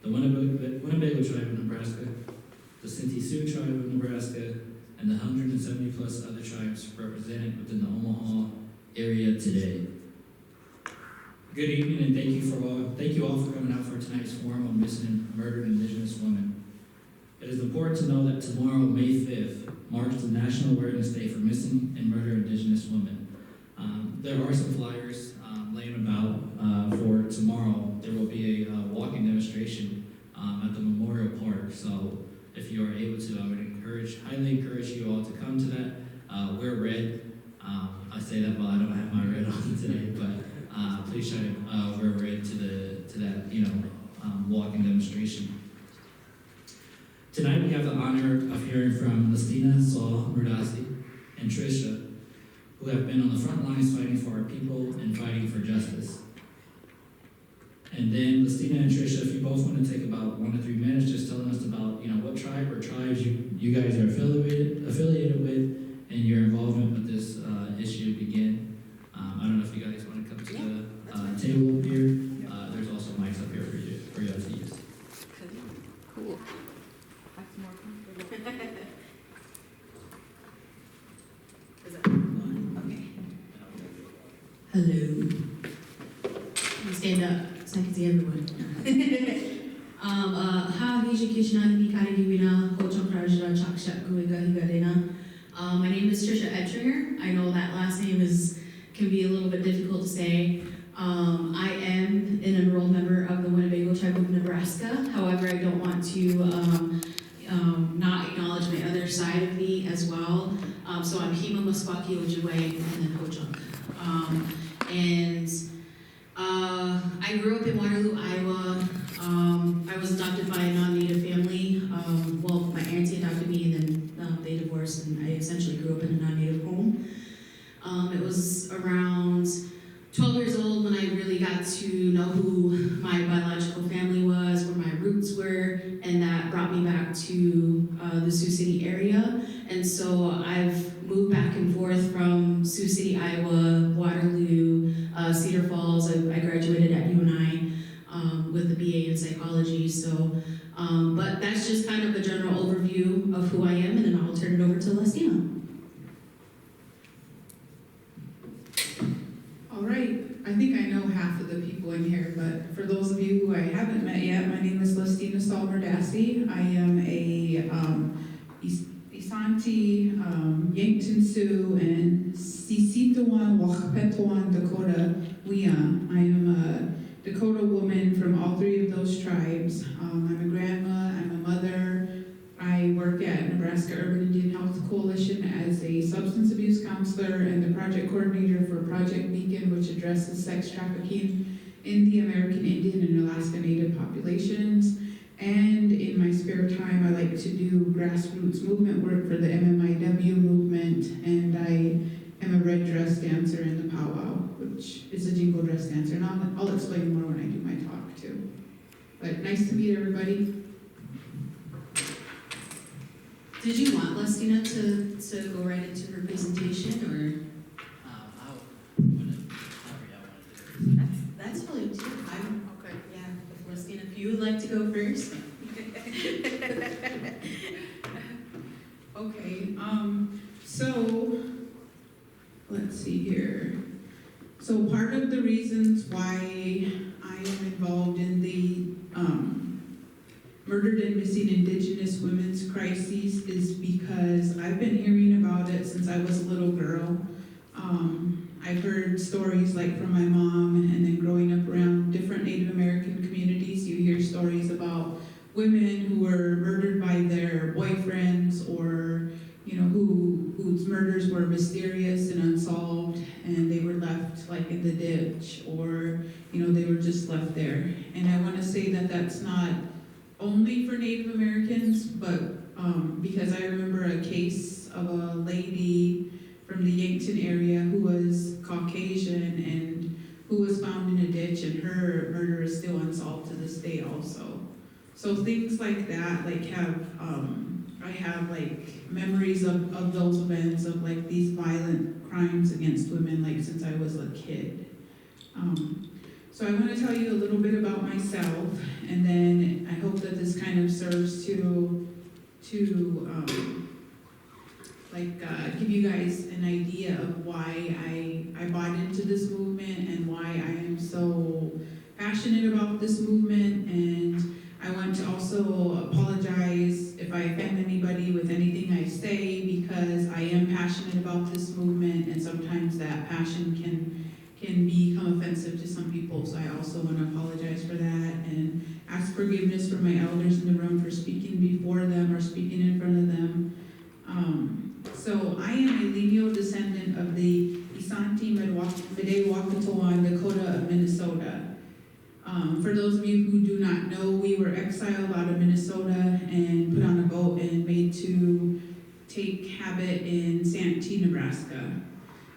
the Winnebago tribe of Nebraska, the Santee Sioux tribe of Nebraska, and the 170 plus other tribes represented within the Omaha area today. Good evening, and thank you all for coming out for tonight's forum on missing and murdered Indigenous women. It is important to know that tomorrow, May 5th, marks the National Awareness Day for Missing and Murdered Indigenous Women. There are some flyers laying about for tomorrow. There will be a walking demonstration at the Memorial Park. So if you are able to, I would highly encourage you all to come to that. Wear red. I say that while I don't have my red on today, but please try to wear red to that walking demonstration. Tonight we have the honor of hearing from Lestina Saul-Merdassi and Trisha, who have been on the front lines fighting for our people and fighting for justice. And then Lestina and Trisha, if you both want to take about 1 to 3 minutes just telling us about what tribe or tribes you guys are affiliated with and your involvement with this issue begin. I don't know if you guys want to come to the table up here. There's also mics up here for you to use. Cool. Is that on? Okay. Hello. Stand up so I can see everyone. My name is Trisha Ettringer. I know that last name can be a little bit difficult to say. I am an enrolled member of the Winnebago tribe of Nebraska. However, I don't want to not acknowledge my other side of me as well. So I'm Hema Muskwaki Ojibwe and then Ho-Chunk. I grew up in Waterloo, Iowa. I was adopted by a non-Native family. My auntie adopted me and then they divorced and I essentially grew up in a non-Native home. It was around 12 years old when I really got to know who my biological family was, where my roots were, and that brought me back to the Sioux City area. And so I've moved back and forth from Sioux City, Iowa, Waterloo, Cedar Falls. I graduated at UNI with a BA in psychology. So, but that's just kind of a general overview of who I am, and then I'll turn it over to Lestina. All right, I think I know half of the people in here, but for those of you who I haven't met yet, my name is Lestina Saul-Merdassi. I am a Isanti, Yankton Sioux, and Sisitawan, Wahpetawan Dakota Wian. I am a Dakota woman from all 3 of those tribes. I'm a grandma, I'm a mother. I work at Nebraska Urban Indian Health Coalition as a substance abuse counselor and the project coordinator for Project Beacon, which addresses sex trafficking in the American Indian and Alaska Native populations. And in my spare time, I like to do grassroots movement work for the MMIR movement, and I am a red dress dancer in the powwow, which is a jingle dress dancer, and I'll explain more when I do my talk too. But nice to meet everybody. Did you want Lestina to go right into her presentation, or? However y'all want to do it. That's totally up to you. I'm okay. Yeah, if Lestina, if you would like to go first. Okay, so let's see here. So part of the reasons why I am involved in the Murdered and Missing Indigenous Women's Crises is because I've been hearing about it since I was a little girl. I've heard stories like from my mom, and then growing up around different Native American communities, you hear stories about women who were murdered by their boyfriends, or whose murders were mysterious and unsolved, and they were left like in the ditch, or they were just left there. And I want to say that that's not only for Native Americans, but because I remember a case of a lady from the Yankton area who was Caucasian and who was found in a ditch, and her murder is still unsolved to this day also. So things like that, I have memories of those events, of these violent crimes against women, since I was a kid. So I want to tell you a little bit about myself, and then I serves to give you guys an idea of why I bought into this movement and why I am so passionate about this movement. And I want to also apologize if I offend anybody with anything I say, because I am passionate about this movement, and sometimes that passion can become offensive to some people. So I also want to apologize for that and ask forgiveness for my elders in the room for speaking before them or speaking in front of them. So I am a lineal descendant of the Isanti Mede-Wakatoan Dakota of Minnesota. For those of you who do not know, we were exiled out of Minnesota and put on a boat and made to take habit in Santee, Nebraska.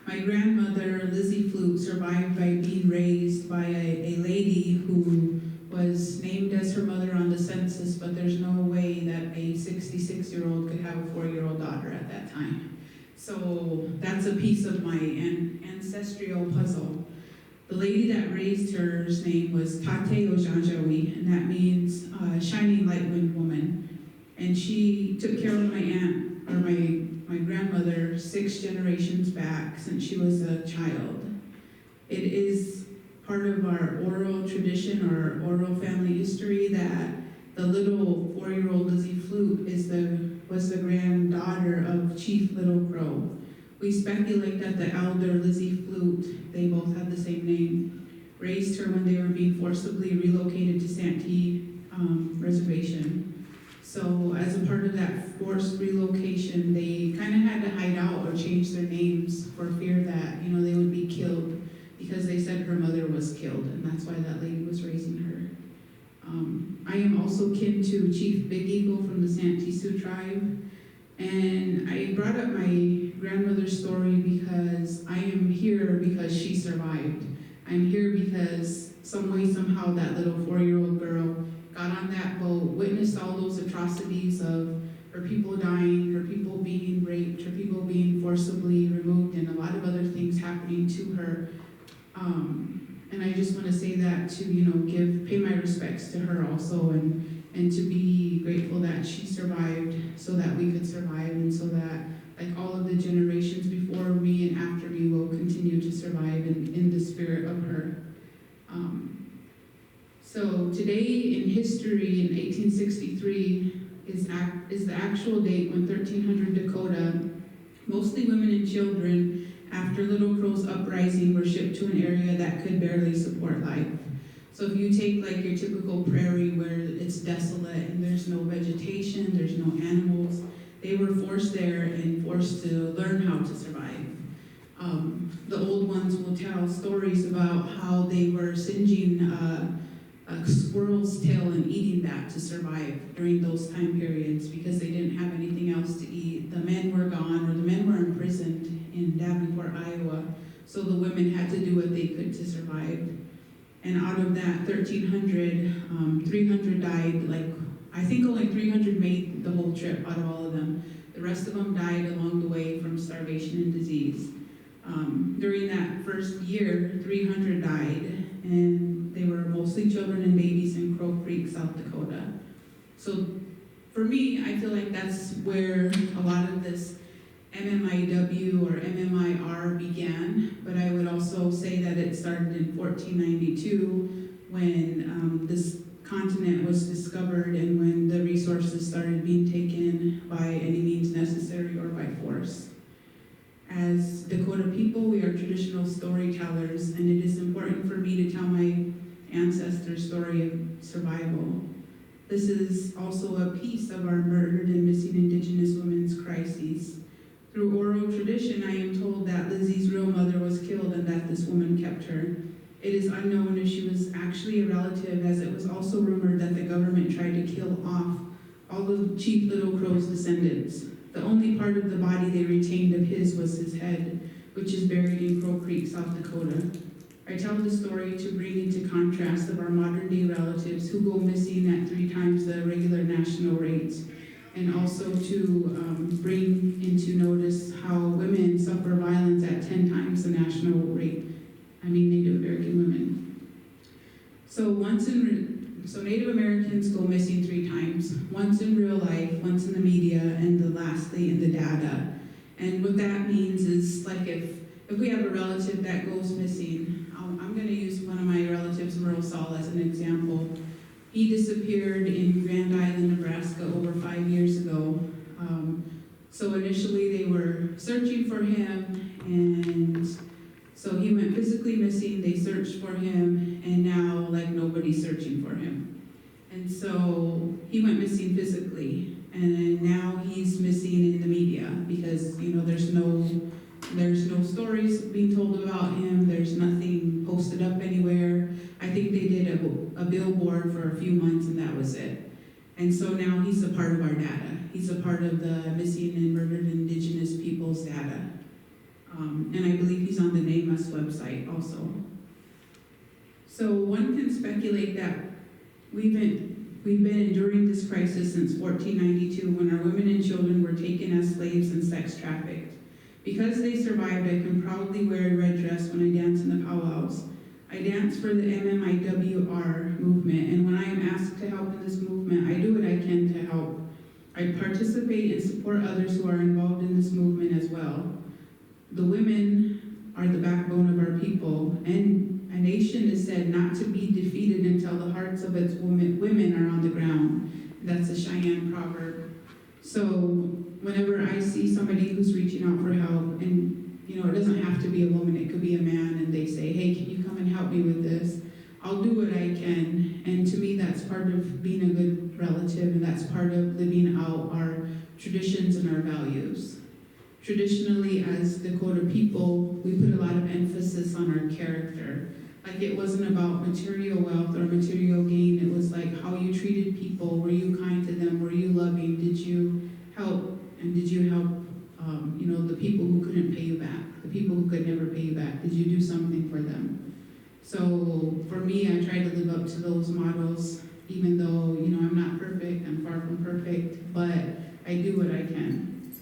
My grandmother, Lizzie Flute, survived by being raised by a lady who was named as her mother on the census, but there's no way that a 66-year-old could have a 4-year-old daughter at that time. So that's a piece of my ancestral puzzle. The lady that raised her's name was Tate Ojanjawi, and that means shining light wind woman. And she took care of my aunt, or my grandmother, 6 generations back since she was a child. It is part of our oral tradition, or oral family history, that the little 4-year-old Lizzie Flute was the granddaughter of Chief Little Crow. We speculate that the elder Lizzie Flute, they both had the same name, raised her when they were being forcibly relocated to Santee Reservation. So as a part of that forced relocation, they kind of had to hide out or change their names for fear that, they would be killed, because they said her mother was killed, and that's why that lady was raising her. I am also kin to Chief Big Eagle from the Santee Sioux tribe, and I brought up my grandmother's story because I am here because she survived. I'm here because some way, somehow, that little 4-year-old girl got on that boat, witnessed all those atrocities of her people dying, her people being raped, her people being forcibly removed, and a lot of other things happening to her. And I just want to say that to, pay my respects to her also, and to be grateful that she survived so that we could survive, and so that all of the generations before me and after me will continue to survive in the spirit of her. So today in history, in 1863, is the actual date when 1300 Dakota, mostly women and children, after Little Crow's uprising, were shipped to an area that could barely support life. So if you take your typical prairie where it's desolate and there's no vegetation, there's no animals, they were forced there and forced to learn how to survive. The old ones will tell stories about how they were singeing a squirrel's tail and eating that to survive during those time periods, because they didn't have anything else to eat. The men were gone, or the men were imprisoned in Davenport, Iowa, so the women had to do what they could to survive. And out of that 1,300, 300 died. I think only 300 made the whole trip out of all of them. The rest of them died along the way from starvation and disease. During that first year, 300 died, and they were mostly children and babies in Crow Creek, South Dakota. So for me, I feel like that's where a lot of this MMIW or MMIR began, but I would also say that it started in 1492 when this continent was discovered and when the resources started being taken by any means necessary or by force. As Dakota people, we are traditional storytellers, and it is important for me to tell my ancestors' story of survival. This is also a piece of our murdered and missing Indigenous women's crises. Through oral tradition, I am told that Lizzie's real mother was killed and that this woman kept her. It is unknown if she was actually a relative, as it was also rumored that the government tried to kill off all of Chief Little Crow's descendants. The only part of the body they retained of his was his head, which is buried in Crow Creek, South Dakota. I tell the story to bring into contrast of our modern-day relatives who go missing at 3 times the regular national rates, and also to bring into notice how women suffer violence at 10 times the national rate. Native American women. So Native Americans go missing 3 times. Once once in real life, once in the media, and the lastly in the data. And what that means is, like, if we have a relative that goes missing, I'm going to use one of my relatives, Merle Saul, as an example. He disappeared in Grand Island, Nebraska over 5 years ago. So initially they were searching for him, and so he went physically missing, they searched for him, and now, like, nobody's searching for him. And so he went missing physically, and now he's missing in the media because, you know, there's no stories being told about him, there's nothing posted up anywhere. I think they did a billboard for a few months and that was it. And so now he's a part of our data. He's a part of the missing and murdered Indigenous peoples data. And I believe he's on the Name Us website also. So one can speculate that we've been enduring this crisis since 1492 when our women and children were taken as slaves and sex trafficked. Because they survived, I can proudly wear a red dress when I dance in the powwows. I dance for the MMIR movement, and when I am asked to help in this movement, I do what I can to help. I participate and support others who are involved in this movement as well. The women are the backbone of our people, and a nation is said not to be defeated until the hearts of its women are on the ground. That's a Cheyenne proverb. So whenever I see somebody who's reaching out for help, and you know, it doesn't have to be a woman, it could be a man, and they say, hey, can you come and help me with this? I'll do what I can, and to me that's part of being a good relative, and that's part of living out our traditions and our values. Traditionally, as Dakota people, we put a lot of emphasis on our character. Like, it wasn't about material wealth or material gain, it was like how you treated people. Were you kind to them? Were you loving? Did you help? And did you help you know, the people who couldn't pay you back, the people who could never pay you back? Did you do something for them? So for me, I try to live up to those models, even though, you know, I'm not perfect, I'm far from perfect, but I do what I can.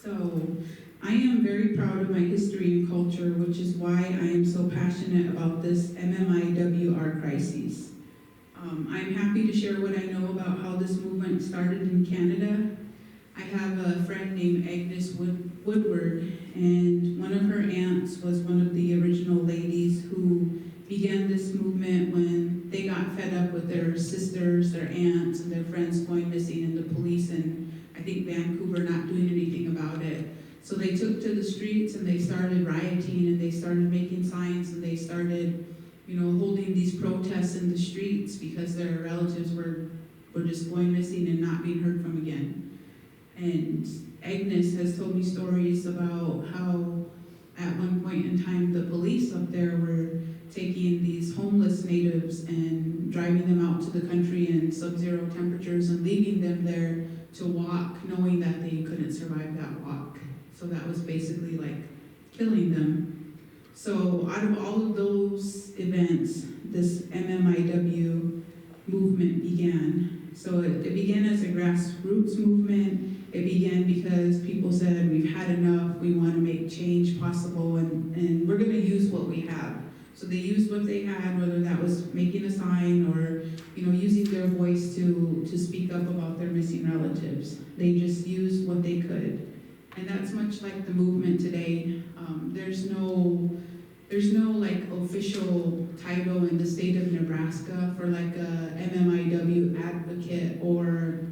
So I am very proud of my history and culture, which is why I am so passionate about this MMIWR crisis. I'm happy to share what I know about how this movement started in Canada. I have a friend named Agnes Woodward, and one of her aunts was one of the original ladies who began this movement when they got fed up with their sisters, their aunts, and their friends going missing, and the police in, I think, Vancouver not doing anything about it. So they took to the streets and they started rioting, and they started making signs, and they started, you know, holding these protests in the streets because their relatives were just going missing and not being heard from again. And Agnes has told me stories about how at one point in time the police up there were taking these homeless natives and driving them out to the country in sub-zero temperatures and leaving them there to walk, knowing that they couldn't survive that walk. So that was basically like killing them. So out of all of those events, this MMIW movement began. So it began as a grassroots movement. It began because people said, we've had enough, we want to make change possible, and we're going to use what we have. So they used what they had, whether that was making a sign or, you know, using their voice to speak up about their missing relatives. They just used what they could. And that's much like the movement today. There's no like official title in the state of Nebraska for like a MMIW advocate or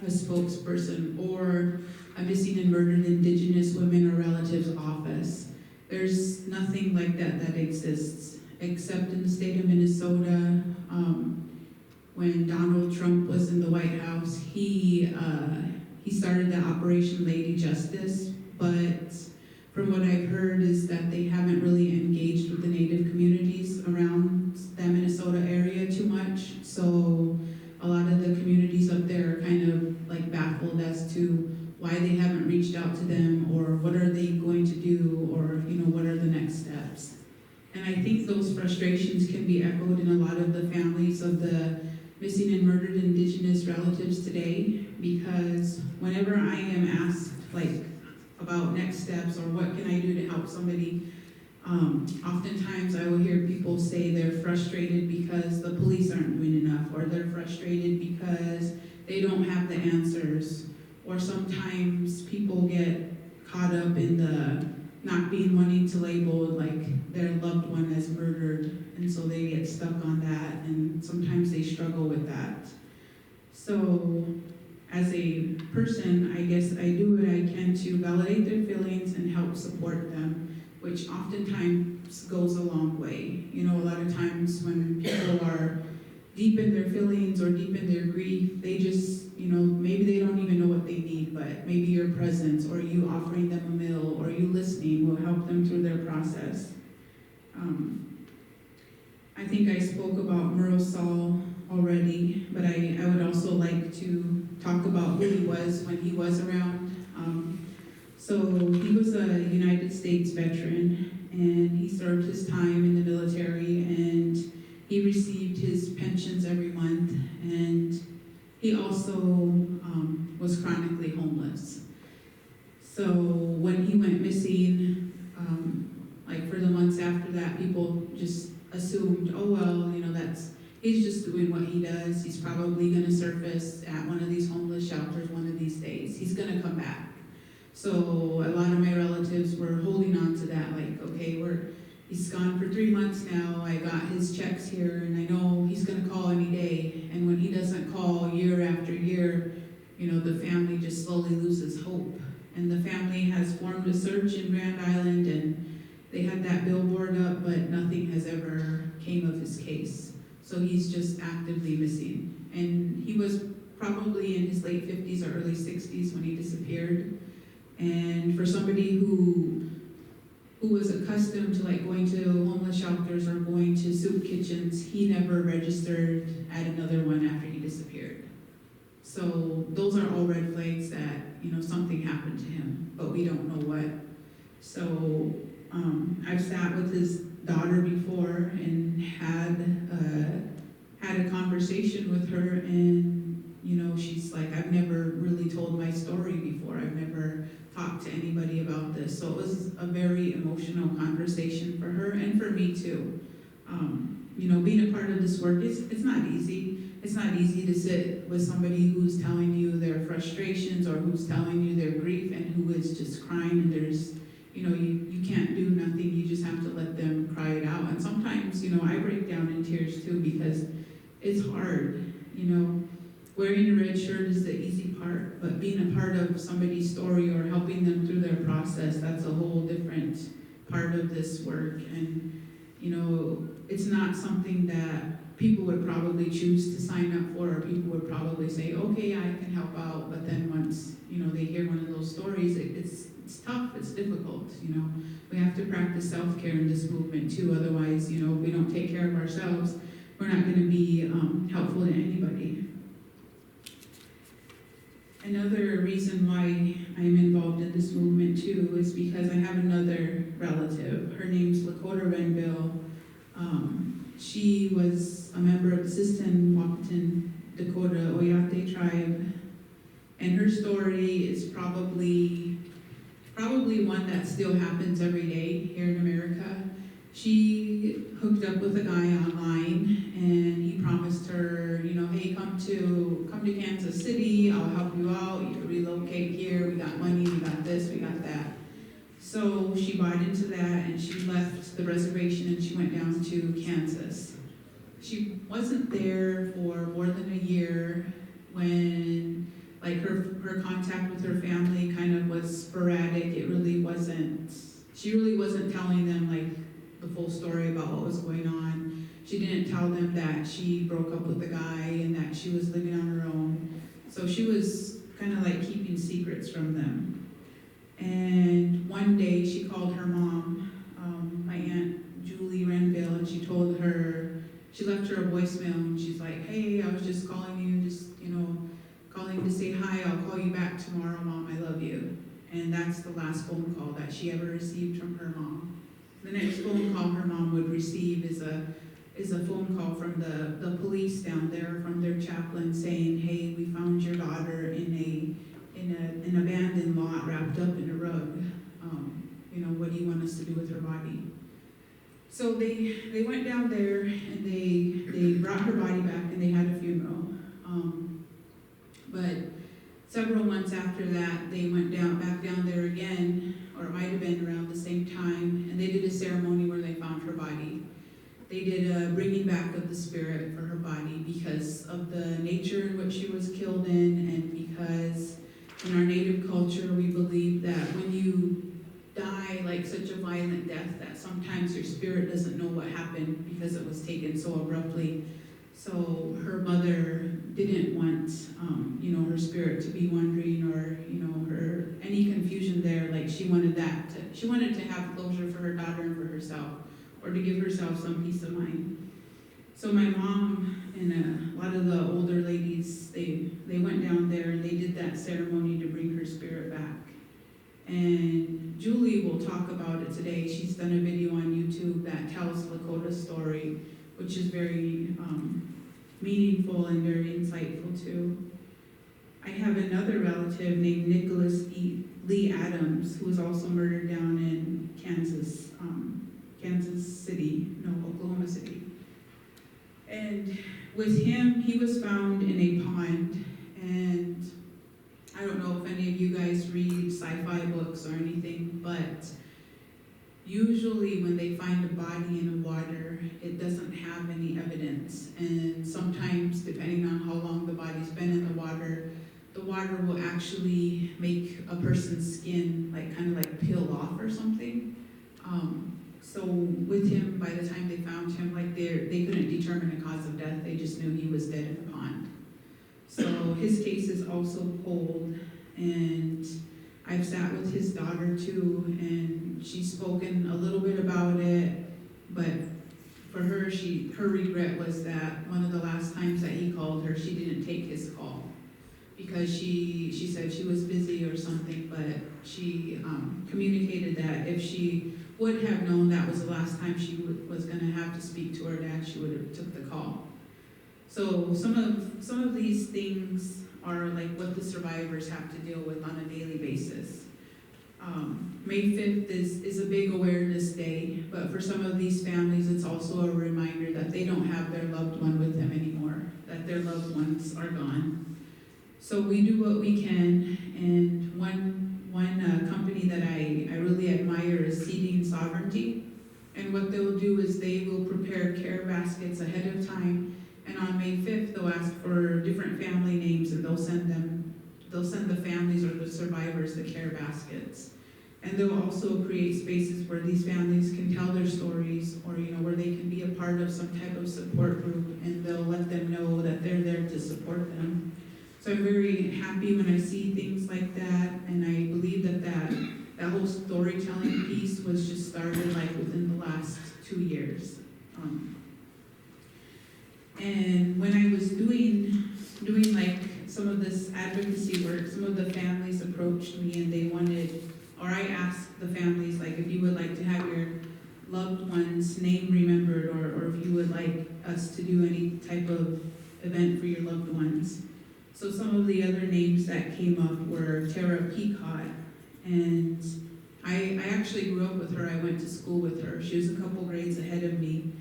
a spokesperson or a missing and murdered Indigenous women or relatives office. There's nothing like that exists, except in the state of Minnesota. When Donald Trump was in the White House, he started the Operation Lady Justice, but from what I've heard is that they haven't really engaged with the Native communities around that Minnesota area too much. So a lot of the communities up there are kind of like baffled as to why they haven't reached out to them, or what are they going to do, or, you know, what are the next steps. And I think those frustrations can be echoed in a lot of the families of the missing and murdered Indigenous relatives today, because whenever I am asked like about next steps or what can I do to help somebody, Oftentimes I will hear people say they're frustrated because the police aren't doing enough, or they're frustrated because they don't have the answers, or sometimes people get caught up in the not being wanting to label like their loved one as murdered, and so they get stuck on that, and sometimes they struggle with that. So as a person, I guess I do what I can to validate their feelings and help support them, which oftentimes goes a long way. You know, a lot of times when people are deep in their feelings or deep in their grief, they just, you know, maybe they don't even know what they need, but maybe your presence or you offering them a meal or you listening will help them through their process. I think I spoke about Merle Saul already, but I would also like to talk about who he was when he was around. So he was a United States veteran, and he served his time in the military, and he received his pensions every month, and he also was chronically homeless. So when he went missing, like for the months after that, people just assumed, oh well, you know, he's just doing what he does. He's probably gonna surface at one of these homeless shelters one of these days. He's gonna come back. So a lot of my relatives were holding on to that, like, okay, he's gone for 3 months now. I got his checks here, and I know he's gonna call any day. And when he doesn't call year after year, you know, the family just slowly loses hope. And the family has formed a search in Grand Island, and they had that billboard up, but nothing has ever came of his case. So he's just actively missing. And he was probably in his late 50s or early 60s when he disappeared. And for somebody who was accustomed to like going to homeless shelters or going to soup kitchens, he never registered at another one after he disappeared. So those are all red flags that, you know, something happened to him, but we don't know what. So I've sat with his daughter before and had a conversation with her, and you know, she's like, I've never really told my story before. I've never talked to anybody about this. So it was a very emotional conversation for her and for me too. You know, being a part of this work, it's not easy. It's not easy to sit with somebody who's telling you their frustrations or who's telling you their grief and who is just crying, and there's, you know, you can't do nothing. You just have to let them cry it out. And sometimes, you know, I break down in tears too because it's hard. You know, wearing a red shirt is the easy part, but being a part of somebody's story or helping them through their process, that's a whole different part of this work. And, you know, it's not something that people would probably choose to sign up for, or people would probably say, okay, I can help out. But then once, you know, they hear one of those stories, it's tough, it's difficult, you know. We have to practice self-care in this movement too. Otherwise, you know, if we don't take care of ourselves, we're not going to be helpful to anybody. Another reason why I'm involved in this movement too is because I have another relative. Her name's Lakota Renville. She was a member of the Sistan-Wapitan Dakota Oyate tribe, and her story is probably one that still happens every day here in America. She hooked up with a guy online, and he promised her, you know, hey, come to Kansas City, I'll help you out, you can relocate here, we got money, we got this, we got that. So she bought into that, and she left the reservation and she went down to Kansas. She wasn't there for more than a year when, like, her contact with her family kind of was sporadic. She really wasn't telling them, like, the full story about what was going on. She didn't tell them that she broke up with a guy and that she was living on her own. So she was kind of like keeping secrets from them. And one day she called her mom, my Aunt Julie Renville, and she left her a voicemail, and she's like, hey, I was just calling you, calling to say hi, I'll call you back tomorrow, Mom, I love you. And that's the last phone call that she ever received from her mom. The next phone call her mom would receive is a phone call from the police down there, from their chaplain, saying, hey, we found your daughter in an abandoned lot wrapped up in a rug. What do you want us to do with her body? So they went down there and they brought her body back and they had a funeral. But several months after that, they went back down there again, or it might have been around the same time, and they did a ceremony where they found her body. They did a bringing back of the spirit for her body because of the nature in which she was killed in, and because in our Native culture we believe that when you die like such a violent death that sometimes your spirit doesn't know what happened because it was taken so abruptly. So her mother didn't want, her spirit to be wondering, or her any confusion there. Like she wanted to have closure for her daughter and for herself, or to give herself some peace of mind. So my mom and a lot of the older ladies, they went down there and they did that ceremony to bring her spirit back. And Julie will talk about it today. She's done a video on YouTube that tells Lakota's story, which is very meaningful and very insightful too. I have another relative named Nicholas Lee Adams, who was also murdered down in Oklahoma City. And with him, he was found in a pond, and I don't know if any of you guys read sci-fi books or anything, but usually when they find a body in the water, it doesn't have any evidence. And sometimes, depending on how long the body's been in the water will actually make a person's skin kind of peel off or something. So with him, by the time they found him, they couldn't determine the cause of death. They just knew he was dead in the pond. So his case is also cold, and I've sat with his daughter too, and she's spoken a little bit about it, but for her, her regret was that one of the last times that he called her, she didn't take his call because she said she was busy or something, but she communicated that if she would have known that was the last time she was going to have to speak to her dad, she would have took the call. So some of these things are like what the survivors have to deal with on a daily basis. May 5th is a big awareness day, but for some of these families, it's also a reminder that they don't have their loved one with them anymore, that their loved ones are gone. So we do what we can, and one company that I really admire is Seeding Sovereignty, and what they'll do is they will prepare care baskets ahead of time, and on May 5th they'll ask for different family names, and they'll send the families or the survivors the care baskets. And they'll also create spaces where these families can tell their stories, or where they can be a part of some type of support group, and they'll let them know that they're there to support them. So I'm very happy when I see things like that, and I believe that whole storytelling piece was just started within the last 2 years. And when I was doing some of this advocacy work, some of the families approached me and they wanted, or I asked the families if you would like to have your loved one's name remembered, or if you would like us to do any type of event for your loved ones. So some of the other names that came up were Tara Peacock, and I actually grew up with her. I went to school with her. She was a couple grades ahead of me.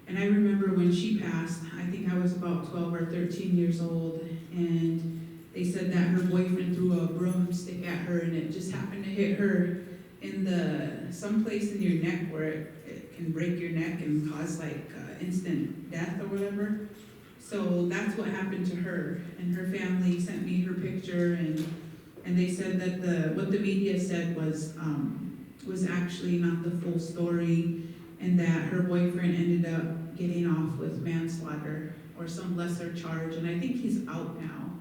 And I remember when she passed, I think I was about 12 or 13 years old, and they said that her boyfriend threw a broomstick at her, and it just happened to hit her in someplace in your neck where it can break your neck and cause instant death or whatever. So that's what happened to her, and her family sent me her picture, and they said that what the media said was actually not the full story, and that her boyfriend ended up getting off with manslaughter or some lesser charge, and I think he's out now.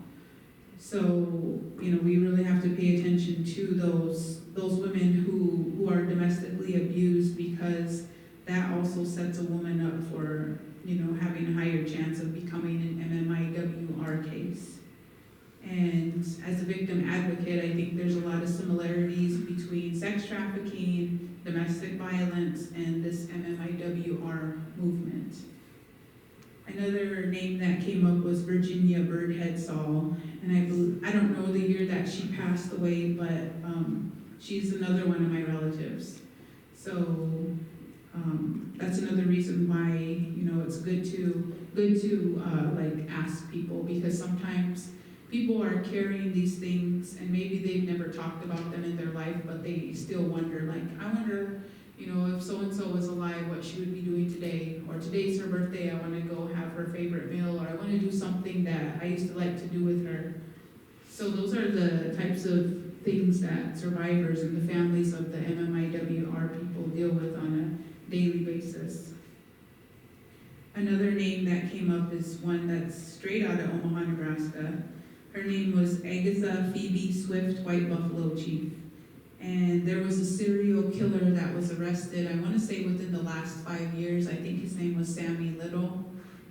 So we really have to pay attention to those women who are domestically abused, because that also sets a woman up for having a higher chance of becoming an MMIR case. And as a victim advocate, I think there's a lot of similarities between sex trafficking, domestic violence, and this MMIWR movement. Another name that came up was Virginia Birdhead Saul, and I don't know the year that she passed away, but she's another one of my relatives. So That's another reason why, it's good to like ask people, because sometimes people are carrying these things and maybe they've never talked about them in their life, but they still wonder, like, I wonder, if so-and-so was alive, what she would be doing today, or today's her birthday, I wanna go have her favorite meal, or I wanna do something that I used to like to do with her. So those are the types of things that survivors and the families of the MMIWR people deal with on a daily basis. Another name that came up is one that's straight out of Omaha, Nebraska. Her name was Agatha Phoebe Swift White Buffalo Chief. And there was a serial killer that was arrested, I wanna say within the last 5 years. I think his name was Sammy Little.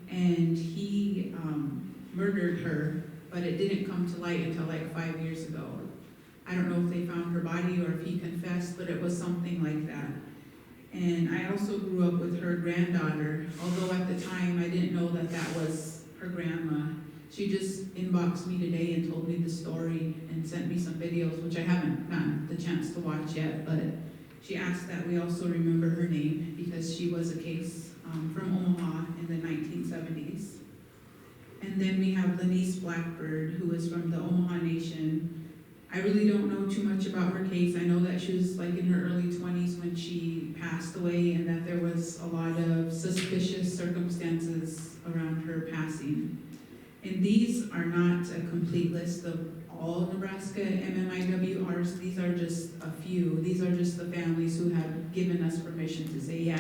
And he murdered her, but it didn't come to light until like 5 years ago. I don't know if they found her body or if he confessed, but it was something like that. And I also grew up with her granddaughter, although at the time I didn't know that that was her grandma. She just inboxed me today and told me the story and sent me some videos, which I haven't gotten the chance to watch yet, but she asked that we also remember her name because she was a case from Omaha in the 1970s. And then we have Lenice Blackbird, who is from the Omaha Nation. I really don't know too much about her case. I know that she was like in her early 20s when she passed away, and that there was a lot of suspicious circumstances around her passing. And these are not a complete list of all Nebraska MMIWRs. These are just a few. These are just the families who have given us permission to say, yeah,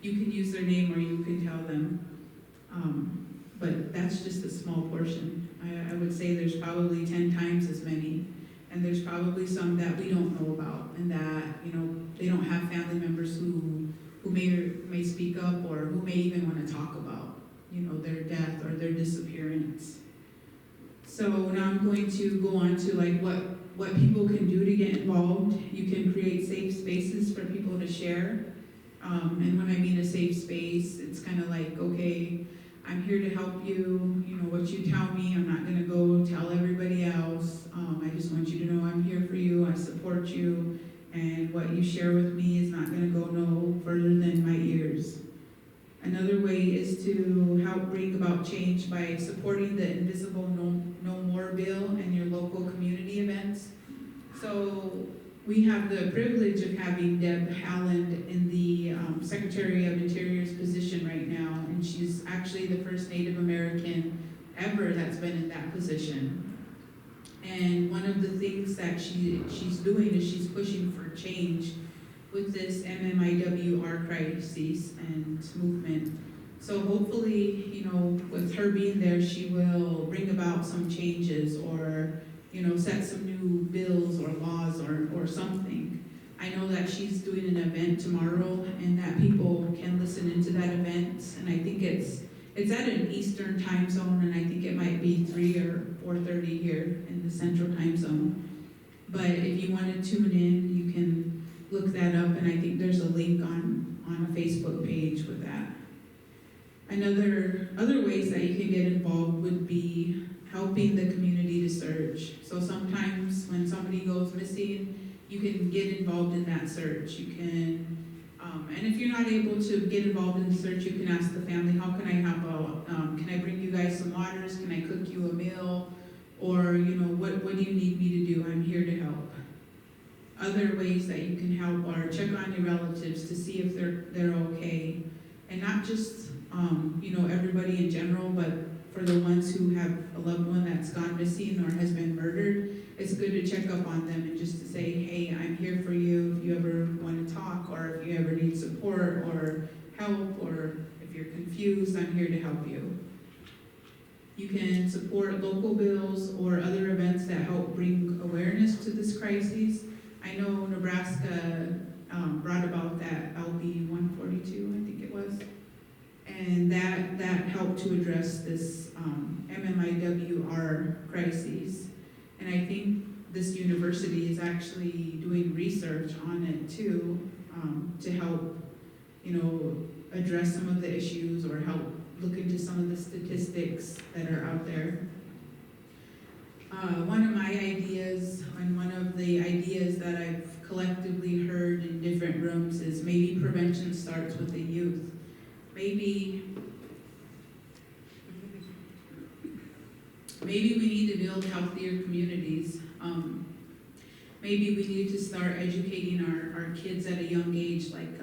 you can use their name or you can tell them. But that's just a small portion. I would say there's probably 10 times as many, and there's probably some that we don't know about, and that, they don't have family members who may speak up, or who may even want to talk about, their death or their disappearance. So now I'm going to go on to like what people can do to get involved. You can create safe spaces for people to share. And when I mean a safe space, it's kind of like, okay, I'm here to help you, what you tell me, I'm not gonna go tell everybody else. I just want you to know I'm here for you, I support you, and what you share with me is not gonna go no further than my ears. Another way is to help bring about change by supporting the Invisible No More bill and your local community events. So we have the privilege of having Deb Haaland in the Secretary of Interior's position right now, and she's actually the first Native American ever that's been in that position. And one of the things that she's doing is she's pushing for change with this MMIWR crisis and movement. So hopefully, with her being there, she will bring about some changes, or set some new bills or laws or something. I know that she's doing an event tomorrow, and that people can listen into that event, and I think it's at an Eastern time zone, and I think it might be 3 or 4:30 here in the Central time zone. But if you want to tune in, you can look that up, and I think there's a link on a Facebook page with that. Other ways that you can get involved would be helping the community to search. So sometimes when somebody goes missing, you can get involved in that search. You can, and if you're not able to get involved in the search, you can ask the family, how can I help out? Can I bring you guys some waters? Can I cook you a meal? Or, what do you need me to do? I'm here to help. Other ways that you can help are check on your relatives to see if they're okay. And not just, everybody in general, but for the ones who have a loved one that's gone missing or has been murdered, it's good to check up on them and just to say, hey, I'm here for you if you ever want to talk, or if you ever need support or help, or if you're confused, I'm here to help you. You can support local bills or other events that help bring awareness to this crisis. I know Nebraska brought about that LB 142, I think it was. And that helped to address this MMIWR crisis. And I think this university is actually doing research on it too, to help, address some of the issues or help look into some of the statistics that are out there. One of my ideas, and one of the ideas that I've collectively heard in different rooms items is maybe prevention starts with the youth. Maybe we need to build healthier communities. Maybe we need to start educating our kids at a young age, like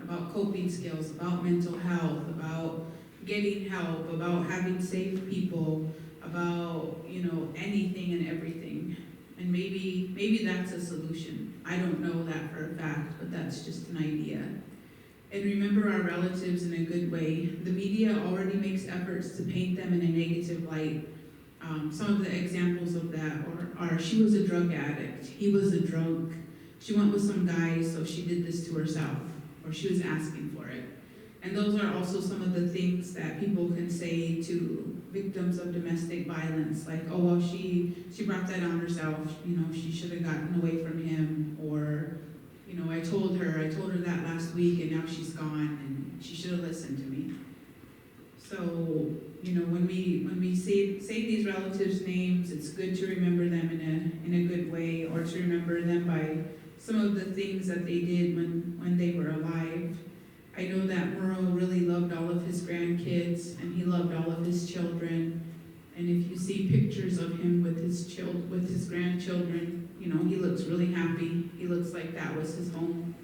about coping skills, about mental health, about getting help, about having safe people, about, anything and everything. And maybe that's a solution. I don't know that for a fact, but that's just an idea. And remember our relatives in a good way. The media already makes efforts to paint them in a negative light. Some of the examples of that are she was a drug addict, he was a drunk, she went with some guy, so she did this to herself, or she was asking for it. And those are also some of the things that people can say to victims of domestic violence, like, oh, well, she brought that on herself, she should have gotten away from him, or, I told her that last week and now she's gone and she should have listened to me. So, when we say these relatives' names, it's good to remember them in a good way, or to remember them by some of the things that they did when they were alive. I know that Merle really loved all of his grandkids, and he loved all of his children. And if you see pictures of him with his grandchildren, he looks really happy. He looks like that was his home.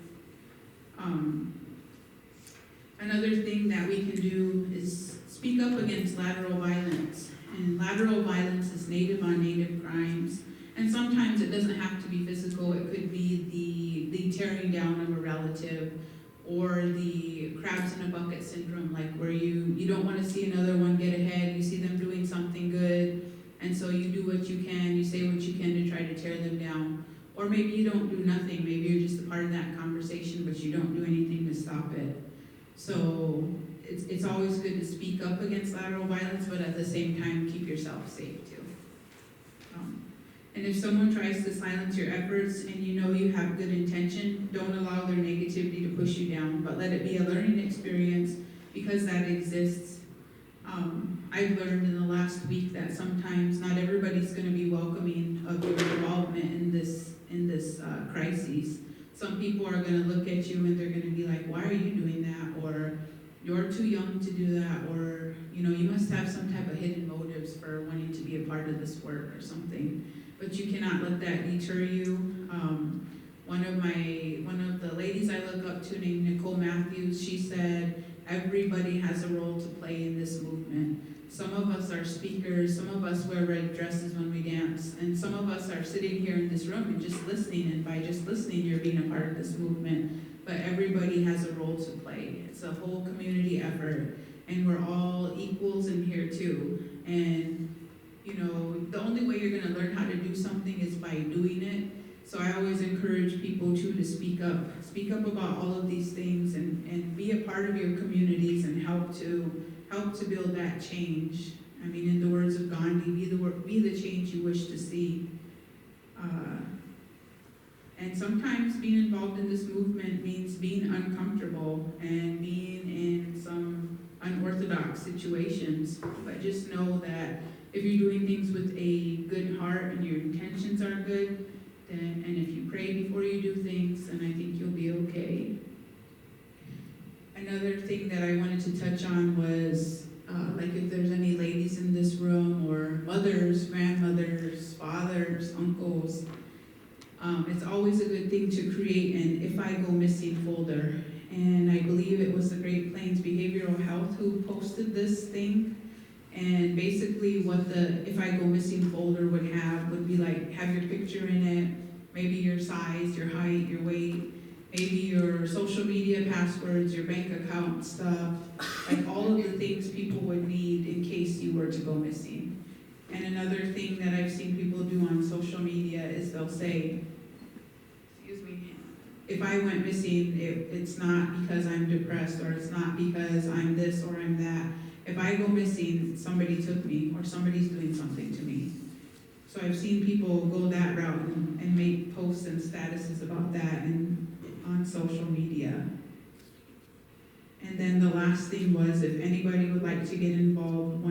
Another thing that we can do is speak up against lateral violence. And lateral violence is native on native crimes. And sometimes it doesn't have to be physical. It could be the tearing down of a relative, or the crabs in a bucket syndrome, like where you don't want to see another one get ahead, you see them doing something good, and so you do what you can, you say what you can to try to tear them down. Or maybe you don't do nothing, maybe you're just a part of that conversation, but you don't do anything to stop it. So it's always good to speak up against lateral violence, but at the same time, keep yourself safe too. And if someone tries to silence your efforts and you have good intention, don't allow their negativity to push you down, but let it be a learning experience, because that exists. I've learned in the last week that sometimes not everybody's going to be welcoming of your involvement in this crisis. Some people are going to look at you and they're going to be like, why are you doing that? Or you're too young to do that, or you must have some type of hidden motives for wanting to be a part of this work or something. But you cannot let that deter you. One of the ladies I look up to, named Nicole Matthews, she said, everybody has a role to play in this movement. Some of us are speakers, some of us wear red dresses when we dance, and some of us are sitting here in this room and just listening, and by just listening, you're being a part of this movement. But everybody has a role to play. It's a whole community effort, and we're all equals in here too. And the only way you're going to learn how to do something is by doing it. So I always encourage people too to speak up about all of these things, and be a part of your communities and help to build that change. I mean, in the words of Gandhi, be the change you wish to see. And sometimes being involved in this movement means being uncomfortable and being in some unorthodox situations. But just know that if you're doing things with a good heart and your intentions are good, and if you pray before you do things, then I think you'll be okay. Another thing that I wanted to touch on was, like if there's any ladies in this room, or mothers, grandmothers, fathers, uncles, it's always a good thing to create an If I Go Missing folder. And I believe it was the Great Plains Behavioral Health who posted this thing. And basically what the If I Go Missing folder would be like, have your picture in it, maybe your size, your height, your weight, maybe your social media passwords, your bank account stuff, like all of the things people would need in case you were to go missing. And another thing that I've seen people do on social media is they'll say, excuse me, if I went missing, it's not because I'm depressed, or it's not because I'm this or I'm that. If I go missing, somebody took me, or somebody's doing something to me. So I've seen people go that route and make posts and statuses about that on social media. And then the last thing was, if anybody would like to get involved,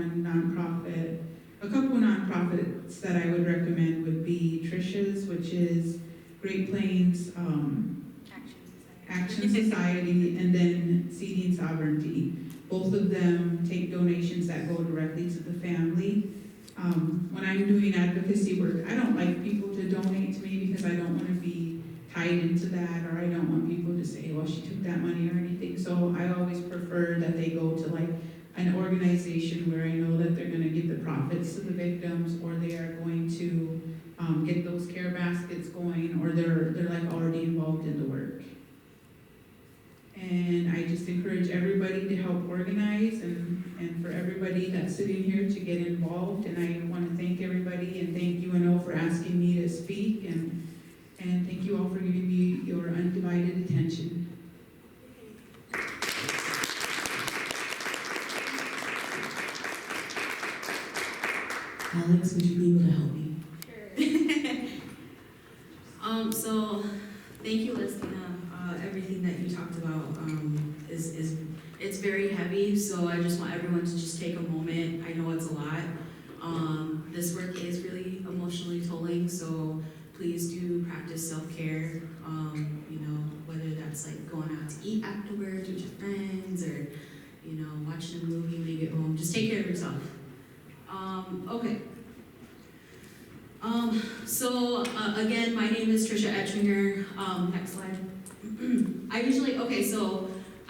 a couple nonprofits that I would recommend would be Trisha's, which is Great Plains Action Society, and then Seeding Sovereignty. Both of them take donations that go directly to the family. When I'm doing advocacy work, I don't like people to donate to me because I don't want to be tied into that, or I don't want people to say, well, she took that money or anything. So I always prefer that they go to like an organization where I know that they're going to give the profits to the victims, or they are going to get those care baskets going, or they're like already involved in the work. And I just encourage everybody to help organize, and for everybody that's sitting here to get involved. And I want to thank everybody, and thank UNO for asking me to speak, and thank you all for giving me your undivided attention. Alex, would you be able to help me? So thank you, Lestina. Everything that you talked about is it's very heavy, so I just want everyone to just take a moment. I know it's a lot. This work is really emotionally tolling, so please do practice self-care. You know, whether that's like going out to eat afterwards with your friends, or you know, watching a movie when you get home. Just take care of yourself. Okay. Again, my name is Trisha Etchinger. Next slide. I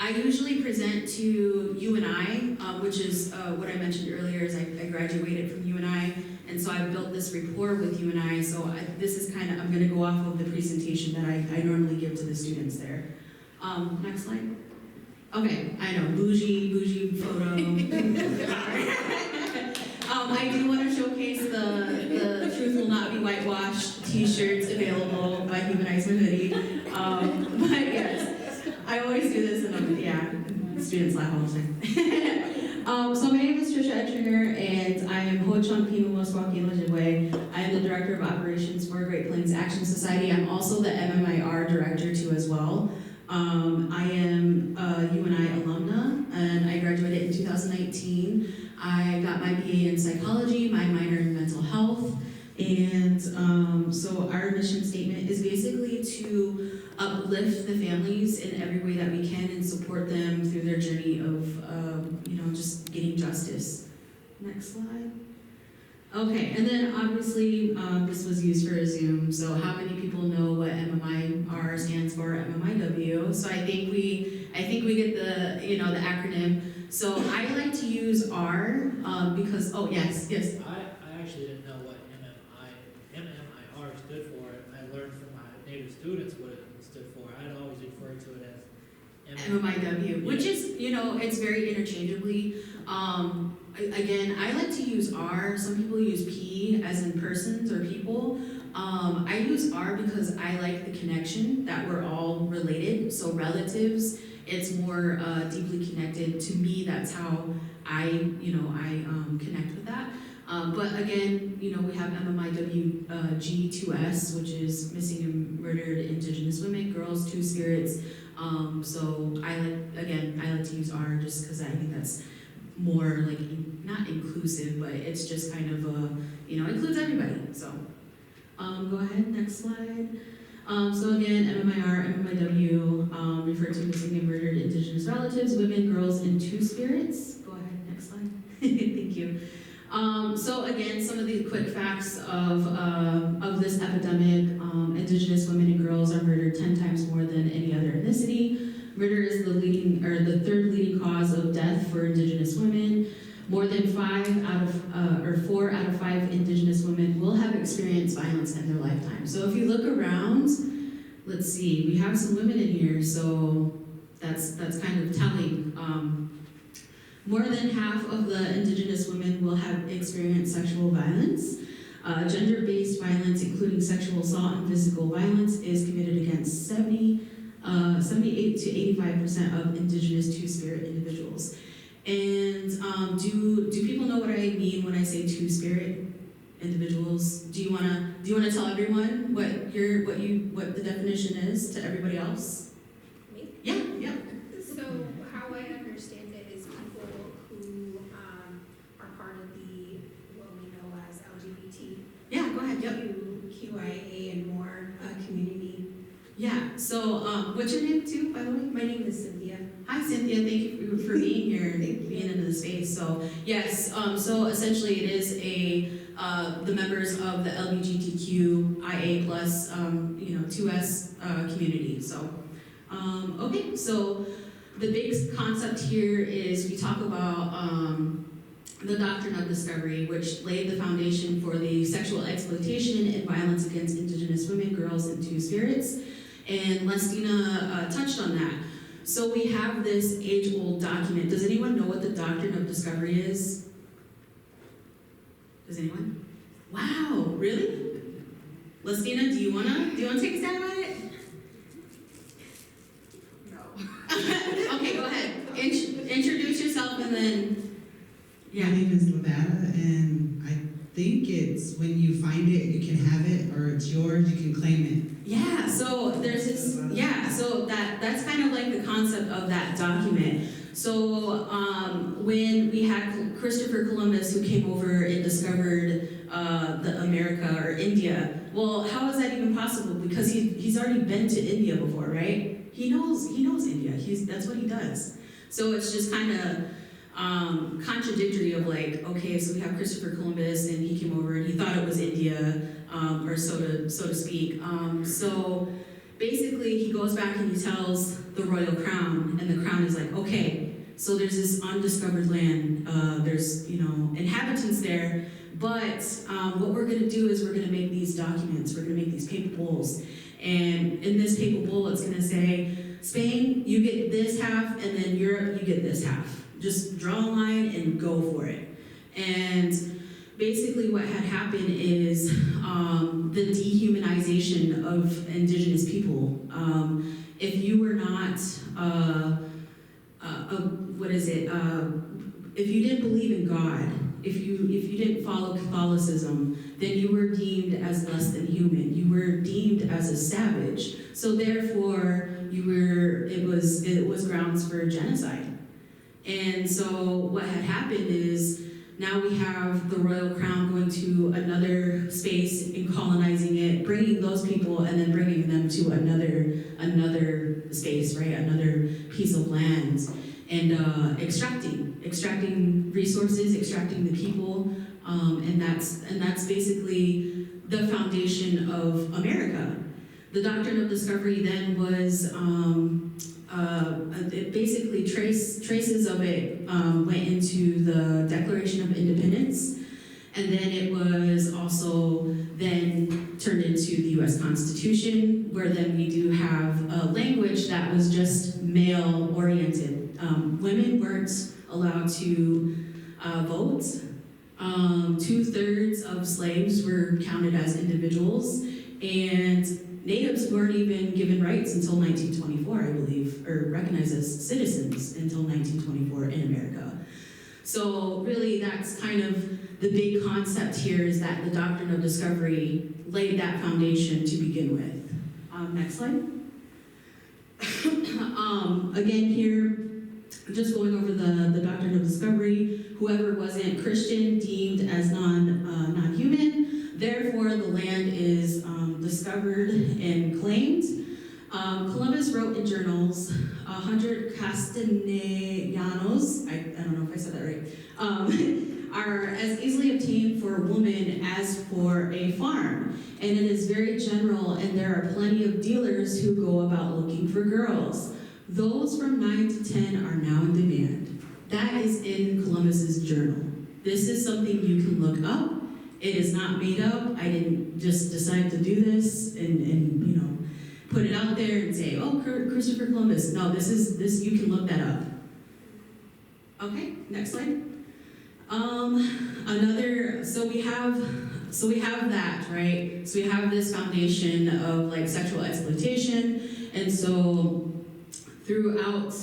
usually present to UNI, which is what I mentioned earlier, is I graduated from UNI, and so I've built this rapport with UNI, so this is kind of, I'm gonna go off of the presentation that I normally give to the students there. Next slide. Okay, I know, bougie photo. I do want to showcase the Truth Will Not Be Whitewashed t-shirts available by Humanize My Hoodie. But yes, I always do this, and students laugh all the time. So my name is Trisha Etchinger, and I am Ho-Chunk Pima Moswaki Lojibwe. I am the Director of Operations for Great Plains Action Society. I'm also the MMIR Director too as well. I am a UNI alumna, and I graduated in 2019. I got my BA in psychology, my minor in mental health, and so our mission statement is basically to uplift the families in every way that we can and support them through their journey of, just getting justice. Next slide. Okay, and then obviously this was used for a Zoom, so how many people know what MMIR stands for? MMIW. So I think we get the acronym. So I like to use R because yes. I actually didn't know what MMIR stood for. I learned from my native students what it stood for. I'd always refer to it as MMIW, which is, it's very interchangeably. Again, I like to use R. Some people use P as in persons or people. I use R because I like the connection that we're all related. So relatives, it's more deeply connected. To me, that's how I connect with that. But again, we have MMIW G2S, which is missing and murdered Indigenous women, girls, two spirits. So I like to use R just because I think that's more like, not inclusive, but it's just kind of includes everybody. So go ahead, next slide. So again, MMIR, MMIW refer to missing and murdered Indigenous relatives, women, girls, and two spirits. Go ahead, next slide. Thank you. So again, some of the quick facts of this epidemic. Indigenous women and girls are murdered 10 times more than any other ethnicity. Murder is the third leading cause of death for Indigenous women. More than 4 out of 5 Indigenous women will have experienced violence in their lifetime. So if you look around, let's see, we have some women in here, so that's kind of telling. More than half of the Indigenous women will have experienced sexual violence. Gender-based violence, including sexual assault and physical violence, is committed against 78 to 85% of Indigenous Two-Spirit individuals. And do people know what I mean when I say Two-Spirit individuals? Do you wanna tell everyone what the definition is to everybody else? Me? Yeah. So how I understand it is people who are part of what we know as LGBT, Yeah, go ahead. Yep. QIA and more community. Yeah, so, what's your name too, by the way? My name is Cynthia. Hi Cynthia, thank you for being here and Thank you. being into the space. So, yes, so essentially it is the members of the LGBTQIA plus, 2S community. So, okay, so the big concept here is we talk about the doctrine of discovery, which laid the foundation for the sexual exploitation and violence against Indigenous women, girls, and two-spirits. And Lestina touched on that. So we have this age-old document. Does anyone know what the doctrine of discovery is? Does anyone? Wow, really? Lestina, do you wanna take a stab at it? No. Okay, go ahead. Introduce yourself and then. My name is Nevada, and I think it's when you find it, you can have it, or it's yours, you can claim Yeah, so there's this, so that's kind of like the concept of that document. So when we had Christopher Columbus who came over and discovered the America or India, well, how is that even possible? Because he's already been to India before, right? He knows India. That's what he does. So it's just kind of contradictory of like, okay, so we have Christopher Columbus and he came over and he thought it was India, or so to speak. So basically he goes back and he tells the royal crown, and the crown is like, okay, so there's this undiscovered land, there's inhabitants there, but what we're gonna do is we're gonna make these documents, we're gonna make these paper bowls, and in this paper bowl it's gonna say, Spain, you get this half, and then Europe, you get this half. Just draw a line and go for it. And basically what had happened is the dehumanization of Indigenous people. If you were not, if you didn't believe in God, if you didn't follow Catholicism, then you were deemed as less than human. You were deemed as a savage. So therefore, it was grounds for genocide. And so what had happened is now we have the royal crown going to another space and colonizing it, bringing those people and then bringing them to another space, right? Another piece of land, and extracting resources, extracting the people, and that's basically the foundation of America. The doctrine of discovery then was. It basically traces of it went into the Declaration of Independence, and then it was also then turned into the U.S. Constitution, where then we do have a language that was just male-oriented. Women weren't allowed to vote. 2/3 of slaves were counted as individuals, and Natives weren't even given rights until 1924, I believe, or recognized as citizens until 1924 in America. So really that's kind of the big concept here, is that the doctrine of discovery laid that foundation to begin with. Next slide. Again here, just going over the doctrine of discovery, whoever wasn't Christian deemed as non-human, therefore the land is discovered and claimed. Columbus wrote in journals, 100 castellanos, I don't know if I said that right, are as easily obtained for a woman as for a farm. And it is very general, and there are plenty of dealers who go about looking for girls. Those from 9 to 10 are now in demand. That is in Columbus's journal. This is something you can look up. It is not made up. I didn't just decide to do this and put it out there and say, oh, Christopher Columbus. No, this you can look that up. Okay, next slide. So we have that, right? So we have this foundation of like sexual exploitation, and so throughout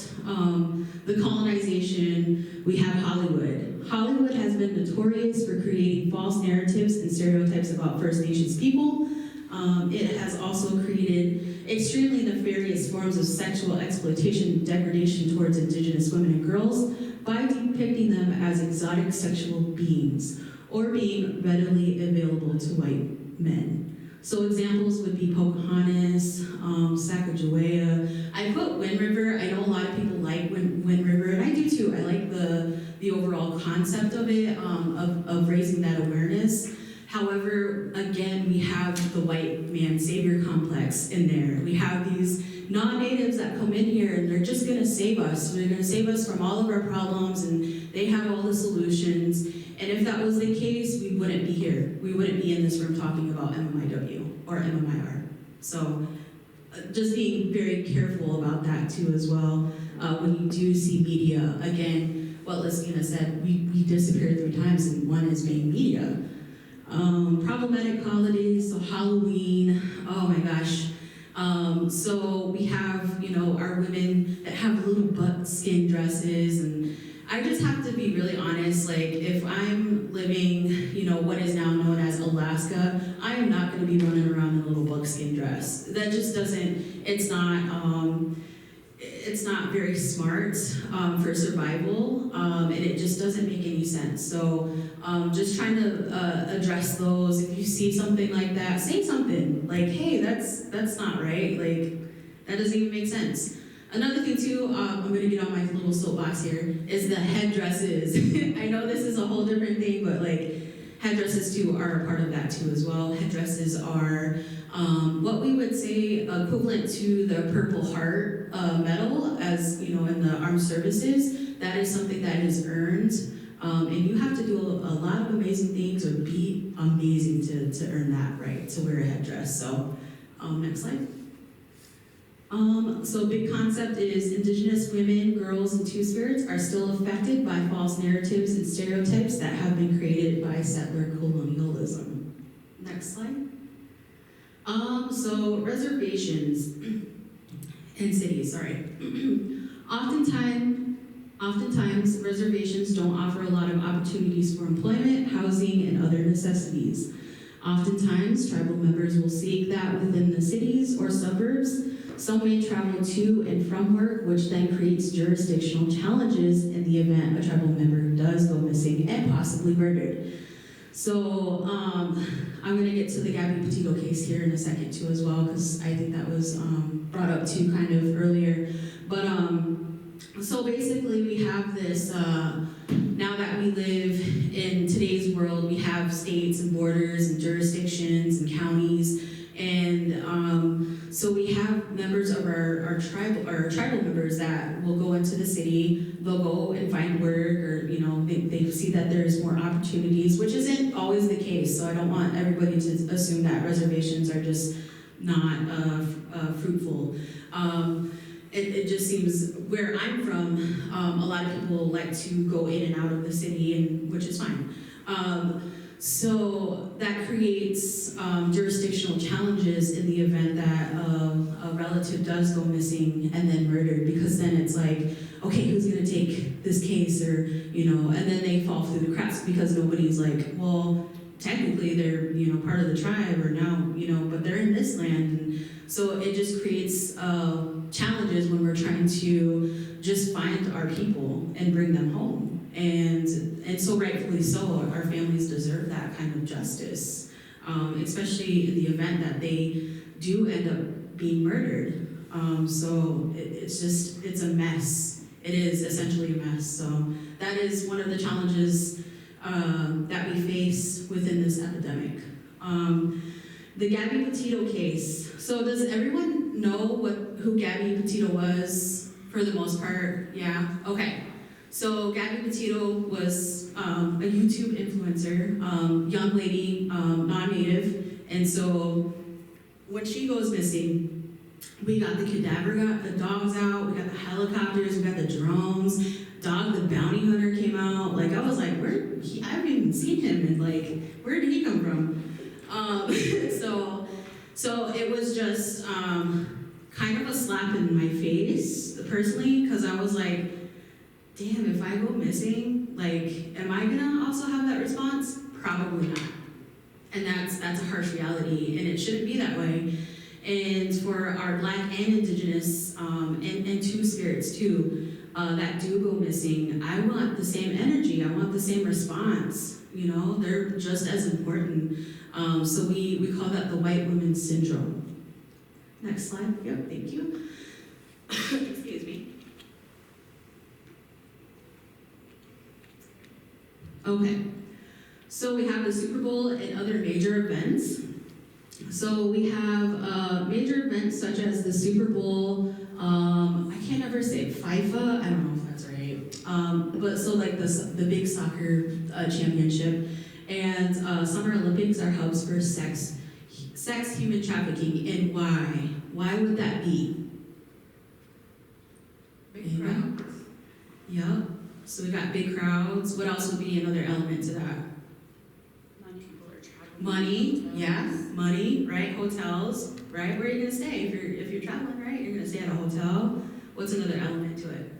the colonization, we have Hollywood. Hollywood has been notorious for creating false narratives and stereotypes about First Nations people. It has also created extremely nefarious forms of sexual exploitation and degradation towards Indigenous women and girls by depicting them as exotic sexual beings or being readily available to white men. So examples would be Pocahontas, Wilderness, Sacagawea. I put Wind River. I know a lot of people like Wind River, and I do too. I like the overall concept of it, of raising that awareness. However, again, we have the white man savior complex in there. We have these non-natives that come in here and they're just gonna save us. They're gonna save us from all of our problems and they have all the solutions. And if that was the case, we wouldn't be here. We wouldn't be in this room talking about MMIW or MMIR. So just being very careful about that too as well. When you do see media, again, what Lestina said, we disappeared 3 times and one is being media. Problematic holidays, so Halloween, oh my gosh. So we have, our women that have little buckskin dresses, and I just have to be really honest, like if I'm living, what is now known as Alaska, I am not gonna be running around in a little buckskin dress. That just doesn't, it's not very smart for survival, and it just doesn't make any sense. So just trying to address those. If you see something like that, say something like, hey, that's not right. Like, that doesn't even make sense. Another thing too, I'm gonna get on my little soapbox here, is the headdresses. I know this is a whole different thing, but like, headdresses too are a part of that too as well. Headdresses are what we would say equivalent to the Purple Heart medal, as in the armed services. That is something that is earned, and you have to do a lot of amazing things or be amazing to earn that right, to wear a headdress. So next slide. So big concept is Indigenous women, girls, and Two-Spirits are still affected by false narratives and stereotypes that have been created by settler colonialism. Next slide. So reservations in cities, sorry. Oftentimes, reservations don't offer a lot of opportunities for employment, housing, and other necessities. Oftentimes, tribal members will seek that within the cities or suburbs. Some may travel to and from work, which then creates jurisdictional challenges in the event a tribal member does go missing and possibly murdered. So I'm going to get to the Gabby Petito case here in a second too as well, because I think that was brought up too kind of earlier. But so basically we have this, now that we live in today's world, we have states and borders and jurisdictions and counties. And so we have members of our tribal members that will go into the city, they'll go and find work, or they see that there's more opportunities, which isn't always the case. So I don't want everybody to assume that reservations are just not fruitful. It just seems, where I'm from, a lot of people like to go in and out of the city, and which is fine. So that creates jurisdictional challenges in the event that a relative does go missing and then murdered, because then it's like, okay, who's gonna take this case, or, and then they fall through the cracks because nobody's like, well, technically they're, part of the tribe, or now, but they're in this land. And so it just creates challenges when we're trying to just find our people and bring them home. And so rightfully so, our families deserve that kind of justice, especially in the event that they do end up being murdered. So it's a mess. It is essentially a mess. So that is one of the challenges that we face within this epidemic. The Gabby Petito case. So does everyone know who Gabby Petito was for the most part? Yeah, okay. So Gabby Petito was a YouTube influencer, young lady, non-native, and so when she goes missing, we got the cadaver dogs out, we got the helicopters, we got the drones, Dog the Bounty Hunter came out. Like, I was like, I haven't even seen him, and like, where did he come from? So it was just kind of a slap in my face, personally, because I was like, damn, if I go missing, like, am I gonna also have that response? Probably not. And that's a harsh reality, and it shouldn't be that way. And for our Black and Indigenous and Two-Spirits too, that do go missing, I want the same energy, I want the same response. They're just as important. So we call that the white woman syndrome. Next slide. Yep, thank you. Excuse me. Okay, so we have the Super Bowl and other major events. So we have major events such as the Super Bowl. I can't ever say it, FIFA. I don't know if that's right. But so like the big soccer championship, and Summer Olympics are hubs for sex, human trafficking, and why? Why would that be? Big crowds. Yep. So we got big crowds. What else would be another element to that? Money, people are traveling. Money, Hotels. yeah, money, right? Hotels, right? Where are you gonna stay if you're traveling, right? You're gonna stay at a hotel. What's another element to it?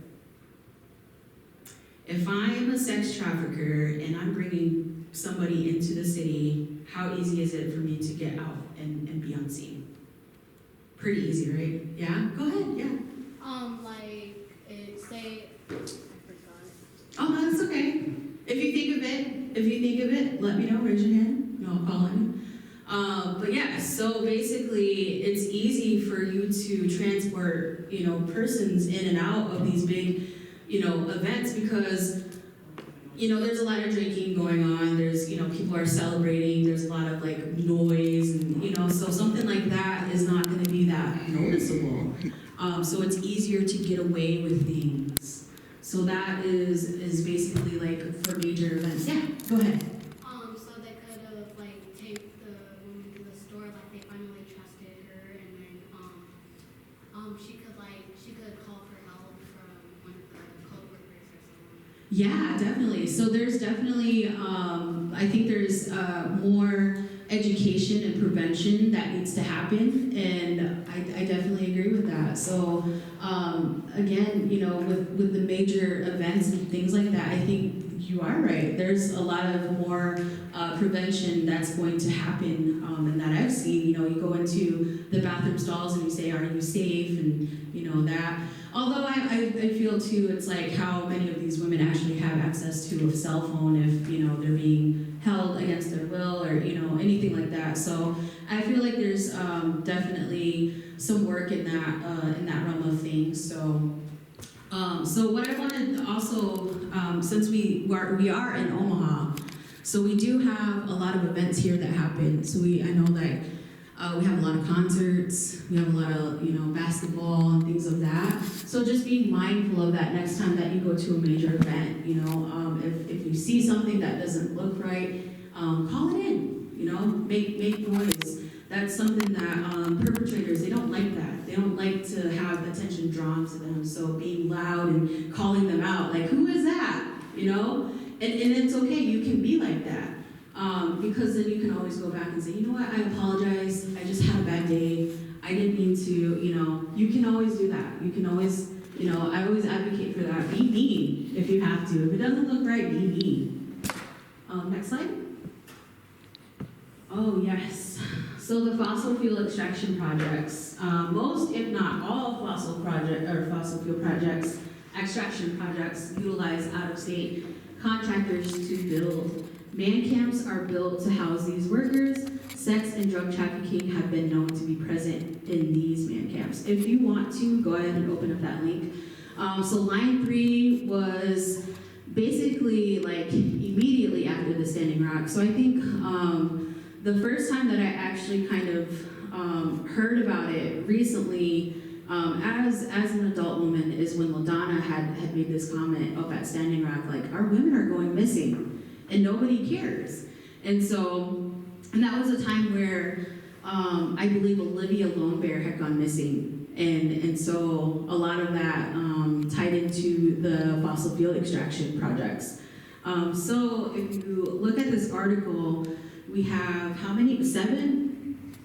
If I'm a sex trafficker and I'm bringing somebody into the city, how easy is it for me to get out and be on scene? Pretty easy, right? Yeah. Go ahead. Yeah. Like it say, I forgot. Oh, no, that's okay. If you think of it, let me know, raise your hand, no, I'll call on you. But yeah, so basically, it's easy for you to transport, persons in and out of these big, events because, there's a lot of drinking going on, there's, people are celebrating, there's a lot of like noise and, so something like that is not gonna be that noticeable. So it's easier to get away with things. So that is basically like for major events. Yeah, go ahead. So they could have like take the woman to the store, like they finally trusted her, and then she could call for help from one of the co-workers or someone. Yeah, definitely. So there's definitely, I think there's more education and prevention that needs to happen, and I definitely agree with that. So again, with the major events and things like that, I think you are right. There's a lot of more prevention that's going to happen, and that I've seen. You go into the bathroom stalls and you say, "Are you safe?" and that. Although I feel too, it's like how many of these women actually have access to a cell phone if they're being held against their will or anything like that. So I feel like there's definitely some work in that realm of things. So what I wanted to also, since we are in Omaha, so we do have a lot of events here that happen. So I know that we have a lot of concerts, we have a lot of basketball and things of that. So just being mindful of that next time that you go to a major event. If you see something that doesn't look right, call it in. Make noise. That's something that perpetrators, they don't like that. They don't like to have attention drawn to them. So being loud and calling them out, like, who is that? And it's okay, you can be like that. Because then you can always go back and say, you know what, I apologize, I just had a bad day, I didn't mean to, you can always do that. You can always, I always advocate for that. Be mean if you have to. If it doesn't look right, be mean. Next slide. Oh, yes. So the fossil fuel extraction projects, most, if not all fossil fuel projects, extraction projects utilize out-of-state contractors to build. Man camps are built to house these workers. Sex and drug trafficking have been known to be present in these man camps. If you want to, go ahead and open up that link. So line 3 was basically like immediately after the Standing Rock. So I think the first time that I actually kind of heard about it recently as an adult woman is when LaDonna had made this comment up at Standing Rock, like, our women are going missing and nobody cares. And that was a time where I believe Olivia Lone Bear had gone missing. And so a lot of that tied into the fossil fuel extraction projects. So if you look at this article, we have how many? 7?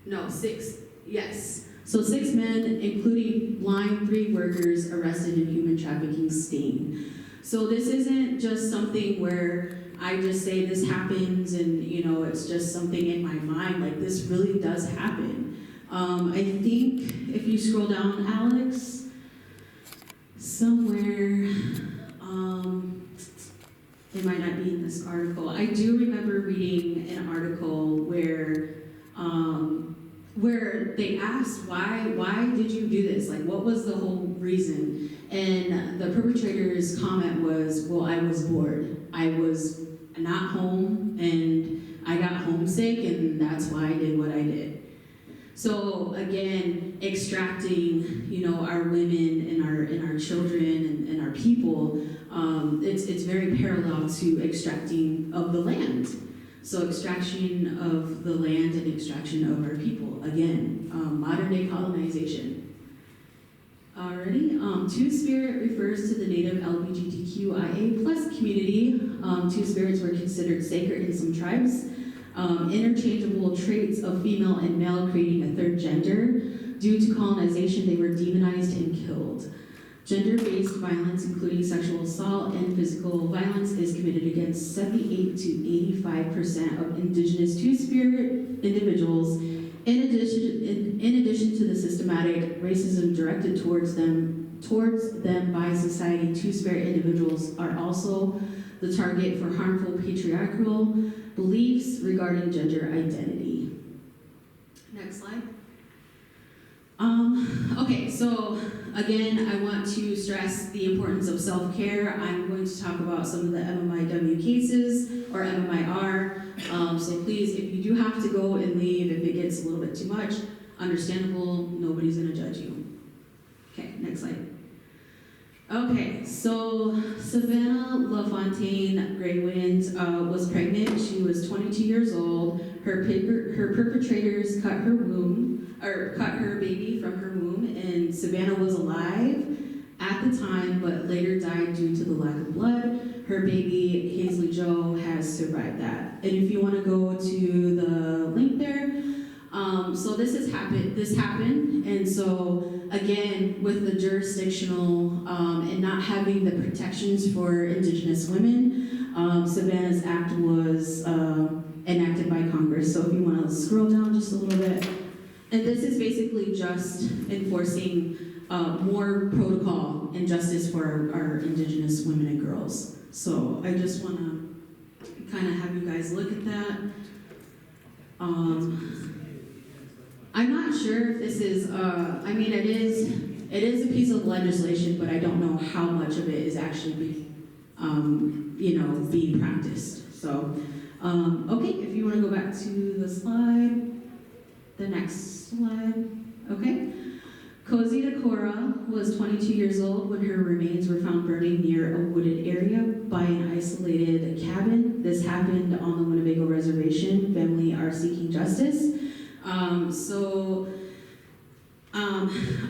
No, 6. Yes. So 6 men, including line 3 workers, arrested in human trafficking sting. So this isn't just something where I just say this happens and it's just something in my mind. Like, this really does happen. I think if you scroll down, Alex, somewhere, it might not be in this article. I do remember reading an article where they asked, why did you do this? Like, what was the whole reason? And the perpetrator's comment was, well, I was bored. I was not home, and I got homesick, and that's why I did what I did. So again, extracting, our women and our children and our people, it's very parallel to extracting of the land. So extraction of the land and extraction of our people. Again, modern day colonization. Alrighty, Two-Spirit refers to the native LGBTQIA plus community. Two-Spirits were considered sacred in some tribes. Interchangeable traits of female and male creating a third gender. Due to colonization, they were demonized and killed. Gender-based violence, including sexual assault and physical violence, is committed against 78 to 85% of Indigenous Two-Spirit individuals. In addition to the systematic racism directed towards them by society, Two-Spirit individuals are also the target for harmful patriarchal beliefs regarding gender identity. Next slide. Okay, so again, I want to stress the importance of self-care. I'm going to talk about some of the MMIW cases, or MMIR. So please, if you do have to go and leave, if it gets a little bit too much, understandable, nobody's gonna judge you. Okay, next slide. Okay, so Savannah LaFontaine Graywind was pregnant. She was 22 years old. Her perpetrators cut her baby from her womb, and Savannah was alive at the time, but later died due to the lack of blood. Her baby, Hazley Jo, has survived that. And if you want to go to the link there, so this happened, and so again, with the jurisdictional and not having the protections for Indigenous women, Savannah's Act was enacted by Congress. So if you want to scroll down just a little bit, and this is basically just enforcing more protocol and justice for our Indigenous women and girls. So I just want to kind of have you guys look at that. I'm not sure if this is, it is a piece of legislation, but I don't know how much of it is actually being practiced. So, okay, if you want to go back to the slide, the next slide, okay. Cozy Decora was 22 years old when her remains were found burning near a wooded area by an isolated cabin. This happened on the Winnebago Reservation. Family are seeking justice.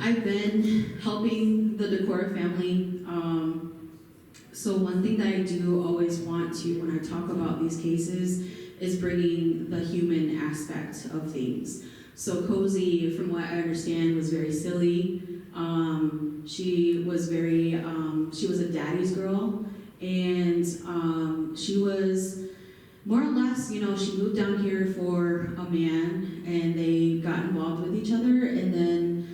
I've been helping the Decora family. So one thing that I do always want to, when I talk about these cases, is bringing the human aspect of things. So Cozy, from what I understand, was very silly. She was a daddy's girl, and she was more or less, she moved down here for a man, and they got involved with each other, and then,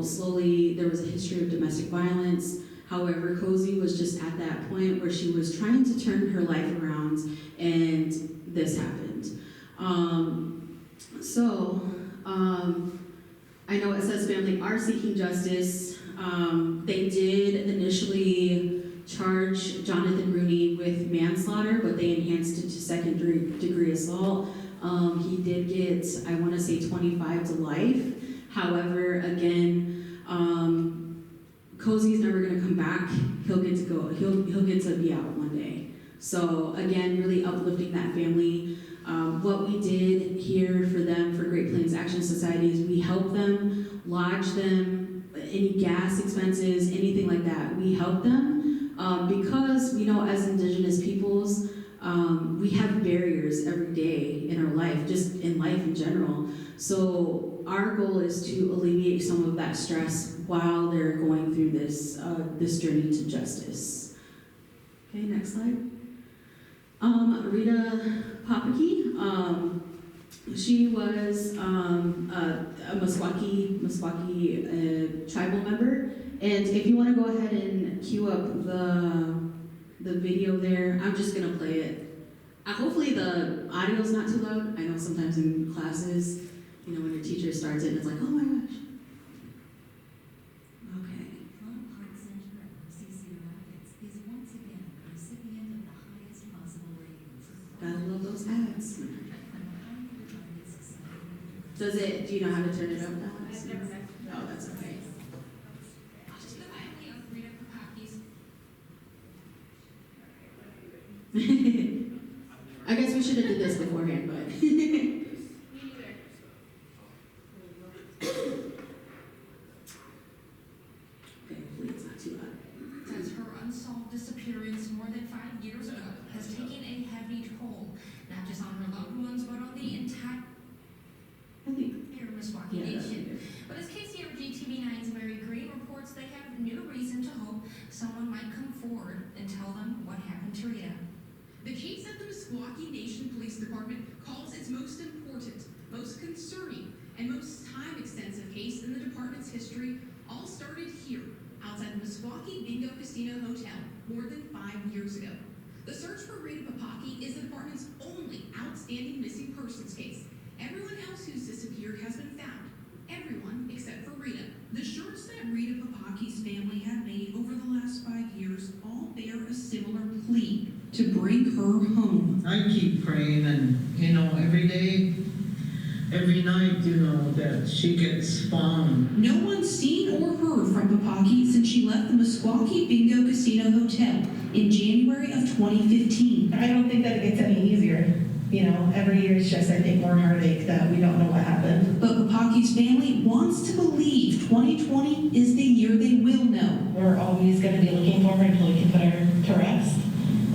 slowly there was a history of domestic violence. However, Cozy was just at that point where she was trying to turn her life around, and this happened. I know it says family are seeking justice. They did initially charge Jonathan Rooney with manslaughter, but they enhanced it to second-degree assault. He did get, I want to say, 25 to life. However, again, Cozy's never going to come back. He'll get to go. He'll get to be out one day. So again, really uplifting that family. What we did here for them, for Great Plains Action Society, is we help them, lodge them, any gas expenses, anything like that. We help them because, as Indigenous peoples, we have barriers every day in our life, just in life in general. So our goal is to alleviate some of that stress while they're going through this journey to justice. Okay, next slide. Rita Papaki, she was a Meskwaki tribal member. And if you want to go ahead and cue up the video there, I'm just going to play it. Hopefully the audio's not too loud. I know sometimes in classes, you know, when your teacher starts it, it's like, oh my gosh. Okay. Club Park Center at CC Rapids is once again a recipient of the highest possible ratings. Gotta love those ads. Do you know how to turn it up now? I've never met. Oh, that's okay. I guess we should have did this beforehand, but. Me neither. Okay, hopefully it's not too loud. Says her unsolved disappearance more than 5 years ago has taken a heavy toll, not just on her loved ones, but on the entire I think, Meskwaki yeah, that's Nation. good. But as KCRG TV9's Mary Green reports, they have new reason to hope someone might come forward and tell them what happened to Rita. The case that the Meskwaki Nation Police Department calls its most important, most concerning, and most time-extensive case in the department's history all started here, outside the Meskwaki Bingo Casino Hotel, more than 5 years ago. The search for Rita Papaki is the department's only outstanding missing persons case. Everyone else who's disappeared has been found. Everyone except for Rita. The shirts that Rita Papaki's family have made over the last 5 years all bear a similar plea to bring her home. I keep praying and, every day, every night, that she gets found. No one's seen or heard from Papaki since she left the Meskwaki Bingo Casino Hotel in January of 2015. I don't think that it gets any easier. Every year it's just, I think, more heartache that we don't know what happened. But Papaki's family wants to believe 2020 is the year they will know. We're always going to be looking for her until we can put her to rest.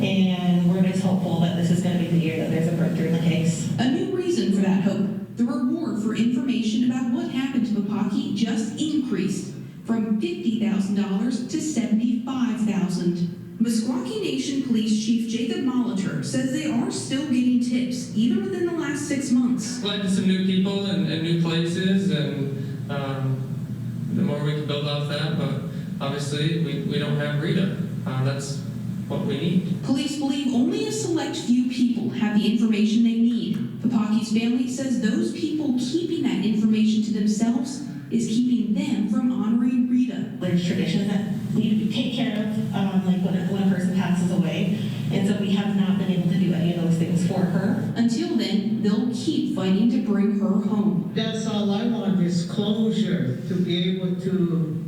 And we're just hopeful that this is going to be the year that there's a breakthrough in the case. A new reason for that hope. The reward for information about what happened to Papaki just increased from $50,000 to $75,000. Meskwaki Nation Police Chief Jacob Molitor says they are still getting tips, even within the last 6 months. Led to some new people and new places, and the more we can build off that, but obviously we don't have Rita. That's what we need. Police believe only a select few people have the information they need. Papaki's family says those people keeping that information to themselves is keeping them from honoring Rita. There's traditions that need to be taken care of, like when a person passes away. And so we have not been able to do any of those things for her. Until then, they'll keep fighting to bring her home. That's all I want is closure, to be able to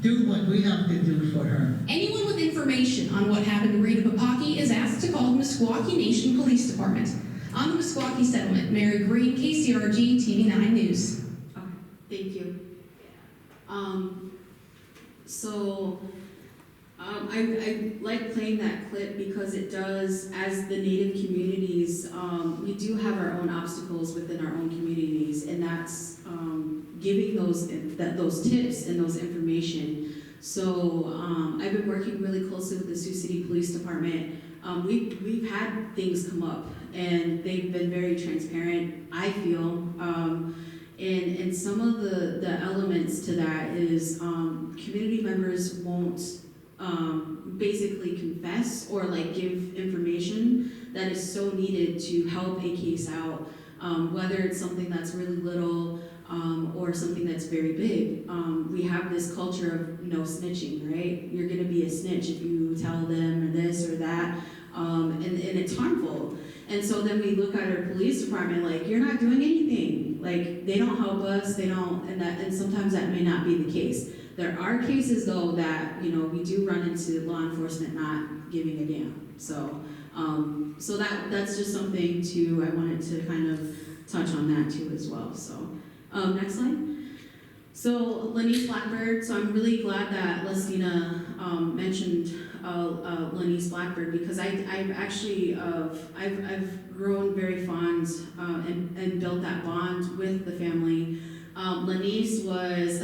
do what we have to do for her. Anyone with information on what happened to Rita Papaki is asked to call the Meskwaki Nation Police Department. On the Meskwaki settlement, Mary Green, KCRG TV9 News. Okay, thank you. I like playing that clip because it does, as the Native communities, we do have our own obstacles within our own communities, and that's giving those tips and those information. So I've been working really closely with the Sioux City Police Department. We've had things come up, and they've been very transparent, I feel. And some of the elements to that is community members won't basically confess or give information that is so needed to help a case out, whether it's something that's really little or something that's very big. We have this culture of no snitching, right? You're gonna be a snitch if you tell them this or that, and it's harmful. And so then we look at our police department you're not doing anything. They don't help us, and sometimes that may not be the case. There are cases though that, we do run into law enforcement not giving a damn. So that's just something too, I wanted to kind of touch on that too as well. So next slide. So Lenise Blackbird, so I'm really glad that Lestina mentioned Lenise Blackbird, because I've actually I've grown very fond and built that bond with the family. Lenise was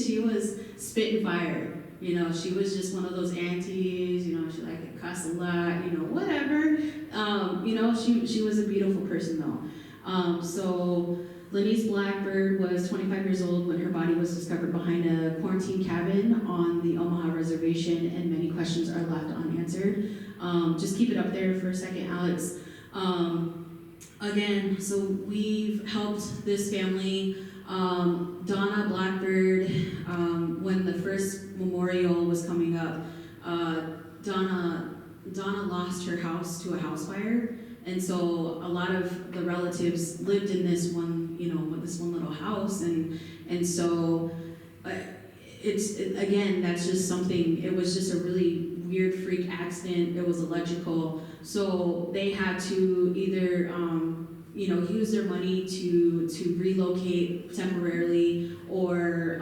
she was spit and fire. She was just one of those aunties. She liked to cuss a lot. Whatever. She was a beautiful person though. So Lenise Blackbird was 25 years old when her body was discovered behind a quarantine cabin on the Omaha reservation, and many questions are left unanswered. Just keep it up there for a second, Alex. again, so we've helped this family. Donna Blackbird, when the first memorial was coming up, Donna lost her house to a house fire, and so a lot of the relatives lived in this one, this one little house, and so again, that's just something. It was just a really weird freak accident. It was electrical, so they had to either use their money to relocate temporarily, or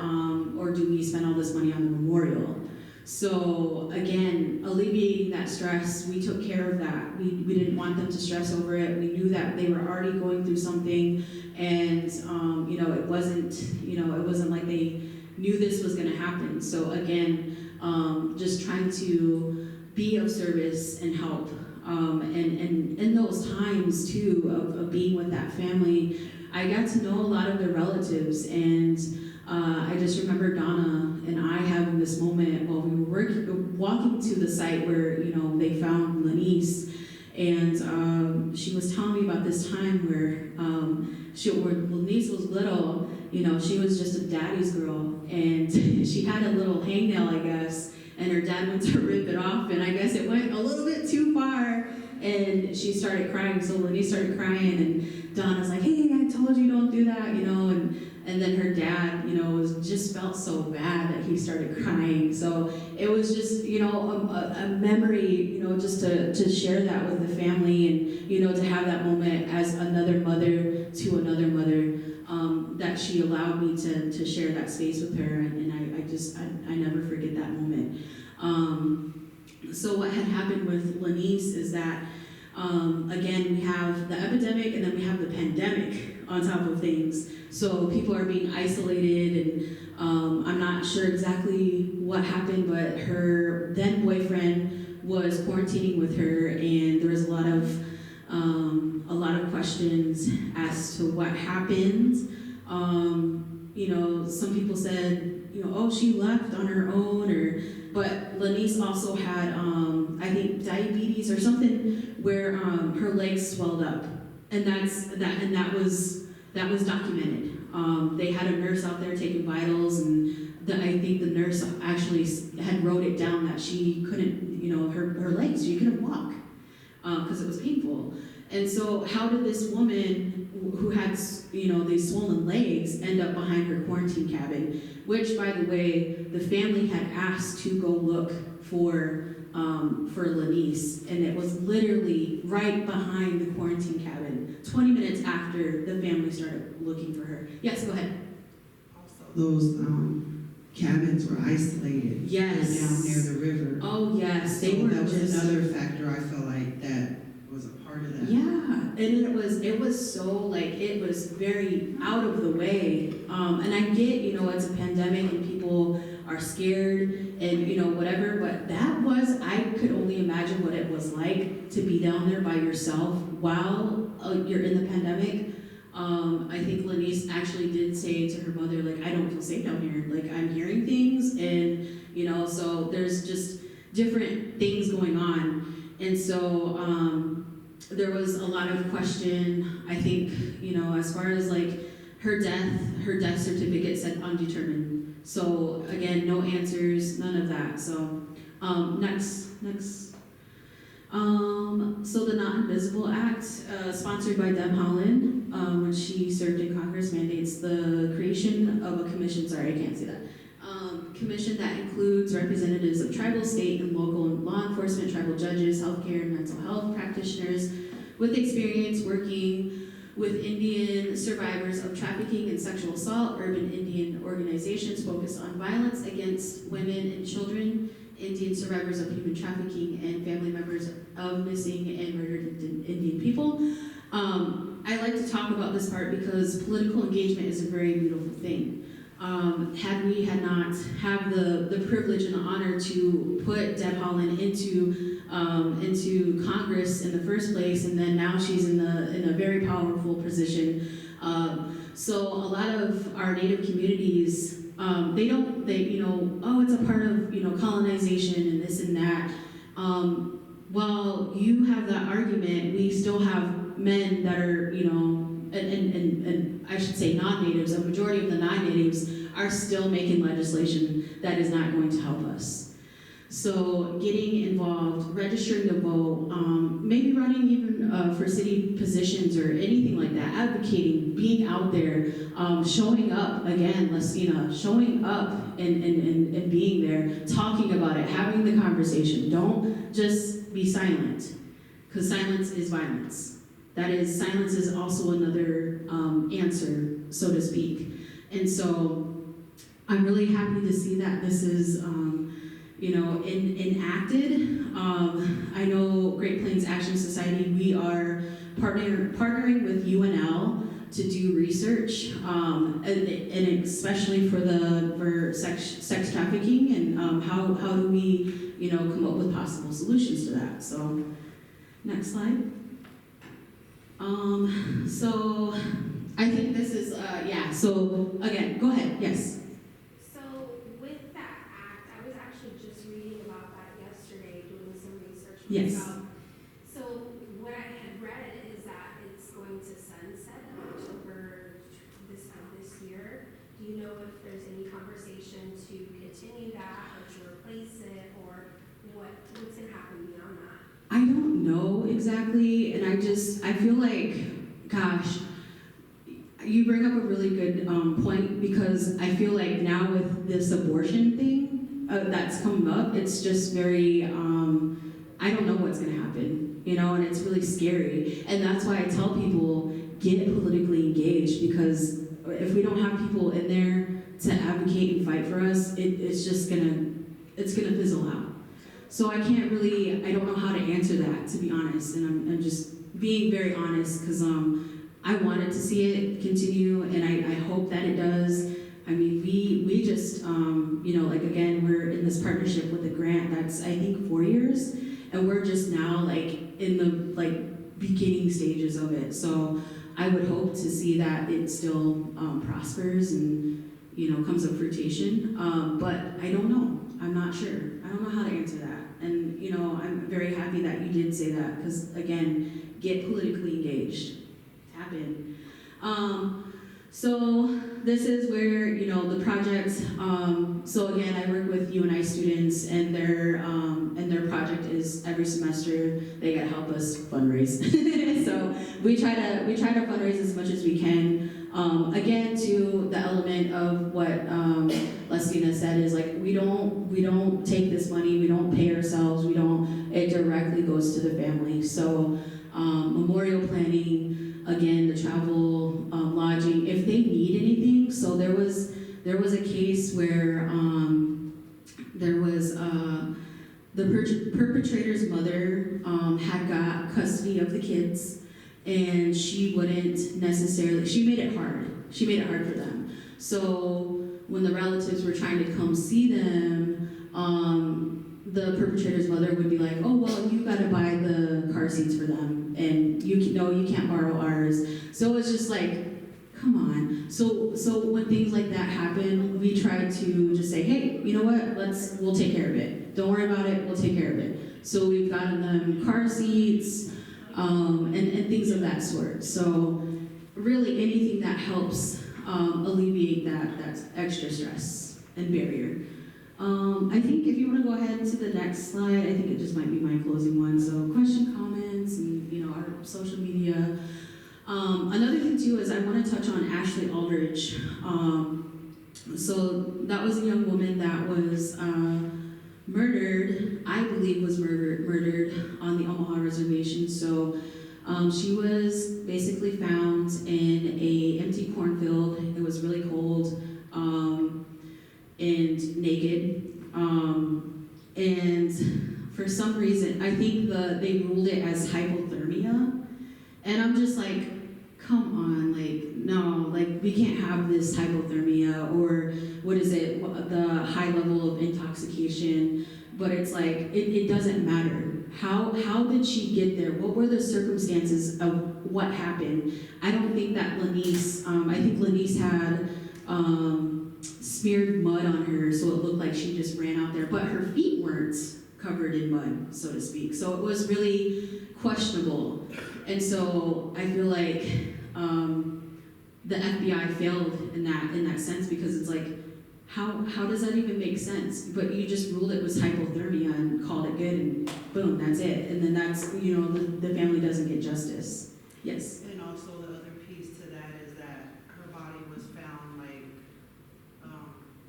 do we spend all this money on the memorial? So again, alleviating that stress, we took care of that. We didn't want them to stress over it. We knew that they were already going through something, and it wasn't like they knew this was going to happen. So again, just trying to be of service and help. And in those times too of being with that family, I got to know a lot of their relatives, and I just remember Donna and I having this moment while we were walking to the site where they found Lanice, and she was telling me about this time where when Lanice was little, she was just a daddy's girl, and she had a little hangnail, I guess. And her dad went to rip it off, and I guess it went a little bit too far, and she started crying. So Lenny started crying, and Donna's like, "Hey, I told you don't do that," and then her dad, just felt so bad that he started crying. So it was just, a memory, just to share that with the family, and to have that moment as another mother to another mother, that she allowed me to share that space with her, and I never forget that moment. So what had happened with Lanice is that, again, we have the epidemic, and then we have the pandemic on top of things. So people are being isolated, and I'm not sure exactly what happened, but her then boyfriend was quarantining with her, and there was a lot of questions as to what happened. Some people said, oh, she left on her own, but Lanice also had, I think, diabetes or something, where her legs swelled up, and that was documented. They had a nurse out there taking vitals, and I think the nurse actually had wrote it down that she couldn't, her legs, she couldn't walk because it was painful. And so how did this woman who had, these swollen legs end up behind her quarantine cabin, which, by the way, the family had asked to go look for Lanice, and it was literally right behind the quarantine cabin, 20 minutes after the family started looking for her. Yes, go ahead. Those cabins were isolated. Yes. Down near the river. Oh, yes. So that was another factor I felt like that was a part of that. Yeah, and it was so, it was very out of the way. And I get, it's a pandemic and people are scared and, whatever, but I could only imagine what it was like to be down there by yourself while you're in the pandemic. I think Lanice actually did say to her mother, I don't feel safe down here. I'm hearing things, and, so there's just different things going on. And so, there was a lot of question, I think, as far as her death certificate said undetermined. So again, no answers, none of that. So next. So the Not Invisible Act, sponsored by Deb Haaland, when she served in Congress, mandates the creation of a commission, commission that includes representatives of tribal, state, and local law enforcement, tribal judges, healthcare, and mental health practitioners with experience working with Indian survivors of trafficking and sexual assault, urban Indian organizations focused on violence against women and children, Indian survivors of human trafficking, and family members of missing and murdered Indian people. I like to talk about this part because political engagement is a very beautiful thing. Had we not have the privilege and the honor to put Deb Haaland into Congress in the first place, and then now she's in a very powerful position. So a lot of our Native communities, it's a part of colonization and this and that. While you have that argument, we still have men that are, you know, and I should say non-natives, a majority of the non-natives are still making legislation that is not going to help us. So getting involved, registering to vote, maybe running even for city positions or anything like that, advocating, being out there, showing up, again, Lestina, showing up and being there, talking about it, having the conversation. Don't just be silent, because silence is violence. Silence is also another answer, so to speak. And so I'm really happy to see that this is, enacted. I know Great Plains Action Society, we are partnering with UNL to do research, and especially for sex trafficking, and how do we, come up with possible solutions to that. So, next slide. So I think this is, so again, go ahead, yes. So with that act, I was actually just reading about that yesterday, doing some research Yes. myself. So what I had read is that it's going to sunset in October this year. Do you know if there's any conversation to continue that or to replace it, or what's going to happen beyond that? I don't know exactly, and I feel like, gosh, you bring up a really good point, because I feel like now with this abortion thing that's come up, it's just very, I don't know what's going to happen, and it's really scary. And that's why I tell people, get politically engaged, because if we don't have people in there to advocate and fight for us, it's just it's gonna fizzle out. So I don't know how to answer that, to be honest, and I'm just being very honest, because I wanted to see it continue, and I hope that it does. I mean, we just, again, we're in this partnership with a grant that's, I think, 4 years, and we're just now, in the, beginning stages of it. So I would hope to see that it still prospers and, comes up fruition, but I don't know. I'm not sure. I don't know how to answer that. And, I'm very happy that you did say that, because, again, get politically engaged. Tap in. So this is where, the project, so again, I work with UNI students, and their project is every semester, they gotta help us fundraise. So we try to fundraise as much as we can. Again, to the element of what Lestina said is we don't take this money, we don't pay ourselves, it directly goes to the family. So memorial planning, again, the travel, lodging, if they need anything. So there was a case where there was the perpetrator's mother had got custody of the kids, and she wouldn't necessarily, she made it hard for them. So when the relatives were trying to come see them, the perpetrator's mother would be like, oh, well, you gotta buy the car seats for them, and you can't borrow ours. So it's just come on. So when things like that happen, we try to just say, hey, you know what, we'll take care of it. Don't worry about it, we'll take care of it. So we've gotten them car seats, and things of that sort. So really anything that helps alleviate that extra stress and barrier. I think if you want to go ahead to the next slide, I think it just might be my closing one. So question, comments, and our social media. Another thing too is I want to touch on Ashley Aldridge. So that was a young woman that was murdered, I believe was murdered on the Omaha reservation. So she was basically found in a empty cornfield. It was really cold and naked. And for some reason, I think they ruled it as hypothermia. And I'm just come on, no, we can't have this hypothermia, or what is it, the high level of intoxication. But it's it doesn't matter. How did she get there? What were the circumstances of what happened? I don't think that Lanice, I think Lanice had smeared mud on her, so it looked like she just ran out there, but her feet weren't covered in mud, so to speak. So it was really questionable. And so I feel like the FBI failed in that sense, because it's like, how does that even make sense? But you just ruled it was hypothermia and called it good, and boom, that's it. And then that's, you know, the family doesn't get justice. Yes. And also the other piece to that is that her body was found like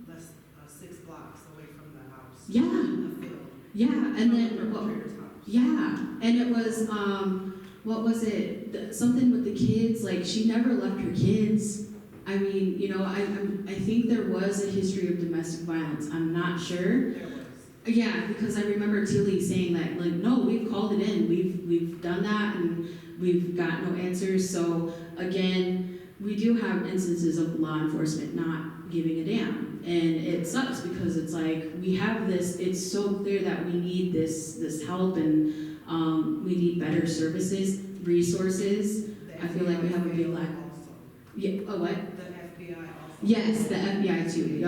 less 6 blocks away from the house. Yeah. In the field. Yeah, and From then the perpetrator's house. yeah, and it was what was it? Something with the kids. Like, she never left her kids. I mean, you know, I think there was a history of domestic violence. I'm not sure. There was. Yeah, because I remember Tilly saying that, like, no, we've called it in. We've done that, and we've got no answers. So again, we do have instances of law enforcement not giving a damn, and it sucks because it's like we have this. It's so clear that we need this help, and we need better services, resources. I feel like we have a big lack. Yeah. Oh, what? The FBI also. Yes, the FBI too.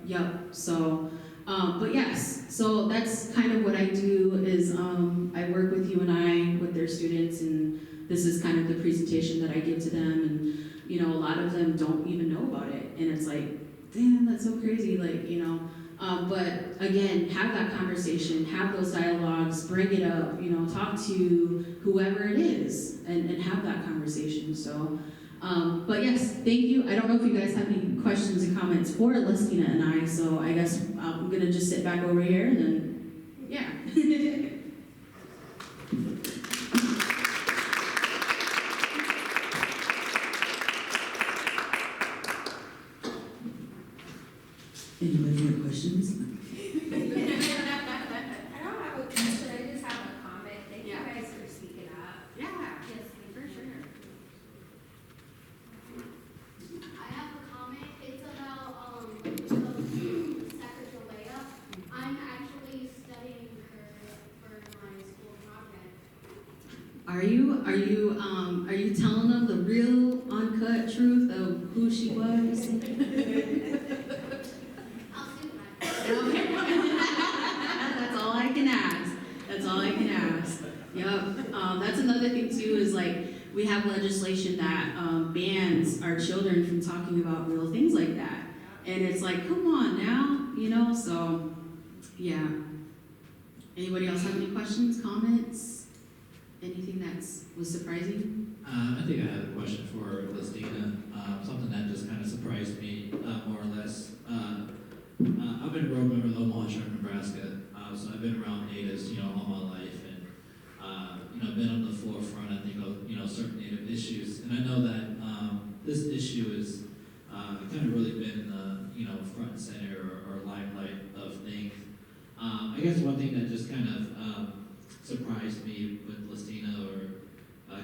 Yep. So, but yes, so that's kind of what I do is I work with UNI with their students, and this is kind of the presentation that I give to them, and you know, a lot of them don't even know about it, and it's like, damn, that's so crazy, like, you know. But again, have that conversation, have those dialogues, bring it up, you know, talk to whoever it is, and have that conversation. So. But yes, thank you. I don't know if you guys have any questions and comments for Lestina and I, so I guess I'm gonna just sit back over here and then, yeah. Anybody have questions? I don't have a question, I just have a comment. Thank you guys for speaking up. Yeah. Yes, for sure. I have a comment. It's about Sacagawea. I'm actually studying her for my school project. Are you telling them the real uncut truth of who she was? I'll see what I That's all I can ask. That's all I can ask. Yep. That's another thing too, is like we have legislation that bans our children from talking about real things like that. And it's like, come on now, you know, so yeah. Anybody else have any questions, comments? Anything that was surprising? I think I have a question for Lestina. Something that just kind of surprised me, more or less. I've been a road member of the Omaha Tribe, Nebraska, so I've been around natives, you know, all my life, and you know, been on the forefront, I think, of, you know, certain native issues. And I know that this issue is kind of really been, you know, front and center or limelight of things. I guess one thing that just kind of surprised me with Lestina, or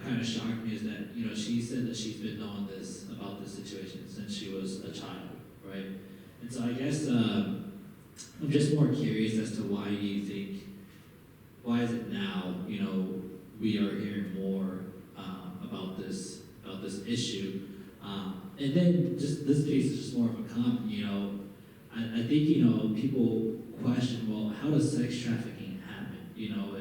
kind of shocked me, is that, you know, she said that she's been knowing about this situation since she was a child, right? And so I guess I'm just more curious as to why is it now, you know, we are hearing more about this issue. And then just this case is just more of a comment, you know. I think, you know, people question, well, how does sex trafficking happen? You know,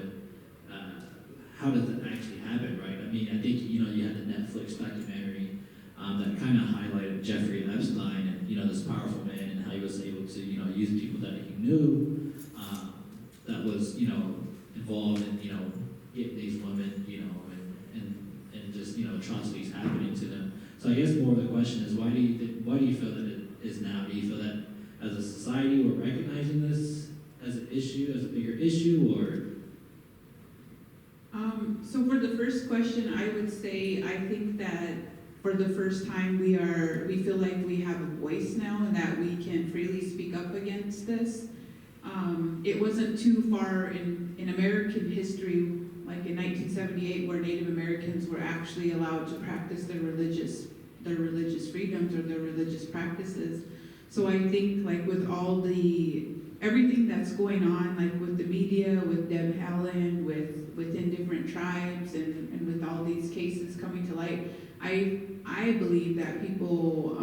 how does it actually happen, right? I mean, I think, you know, you had the Netflix documentary that kind of highlighted Jeffrey Epstein and, you know, this powerful man, and how he was able to, you know, use people that he knew that was, you know, involved in, you know, getting these women, you know, and just, you know, atrocities happening to them. So I guess more of the question is, why do you feel that it is now? Do you feel that as a society we're recognizing this as an issue, as a bigger issue, or? So for the first question, I would say I think that for the first time we feel like we have a voice now, and that we can freely speak up against this. It wasn't too far in American history, like in 1978, where Native Americans were actually allowed to practice their religious freedoms or their religious practices. So I think, like, with all everything that's going on, like with the media, with Deb Haaland, within different tribes, and with all these cases coming to light, I believe that people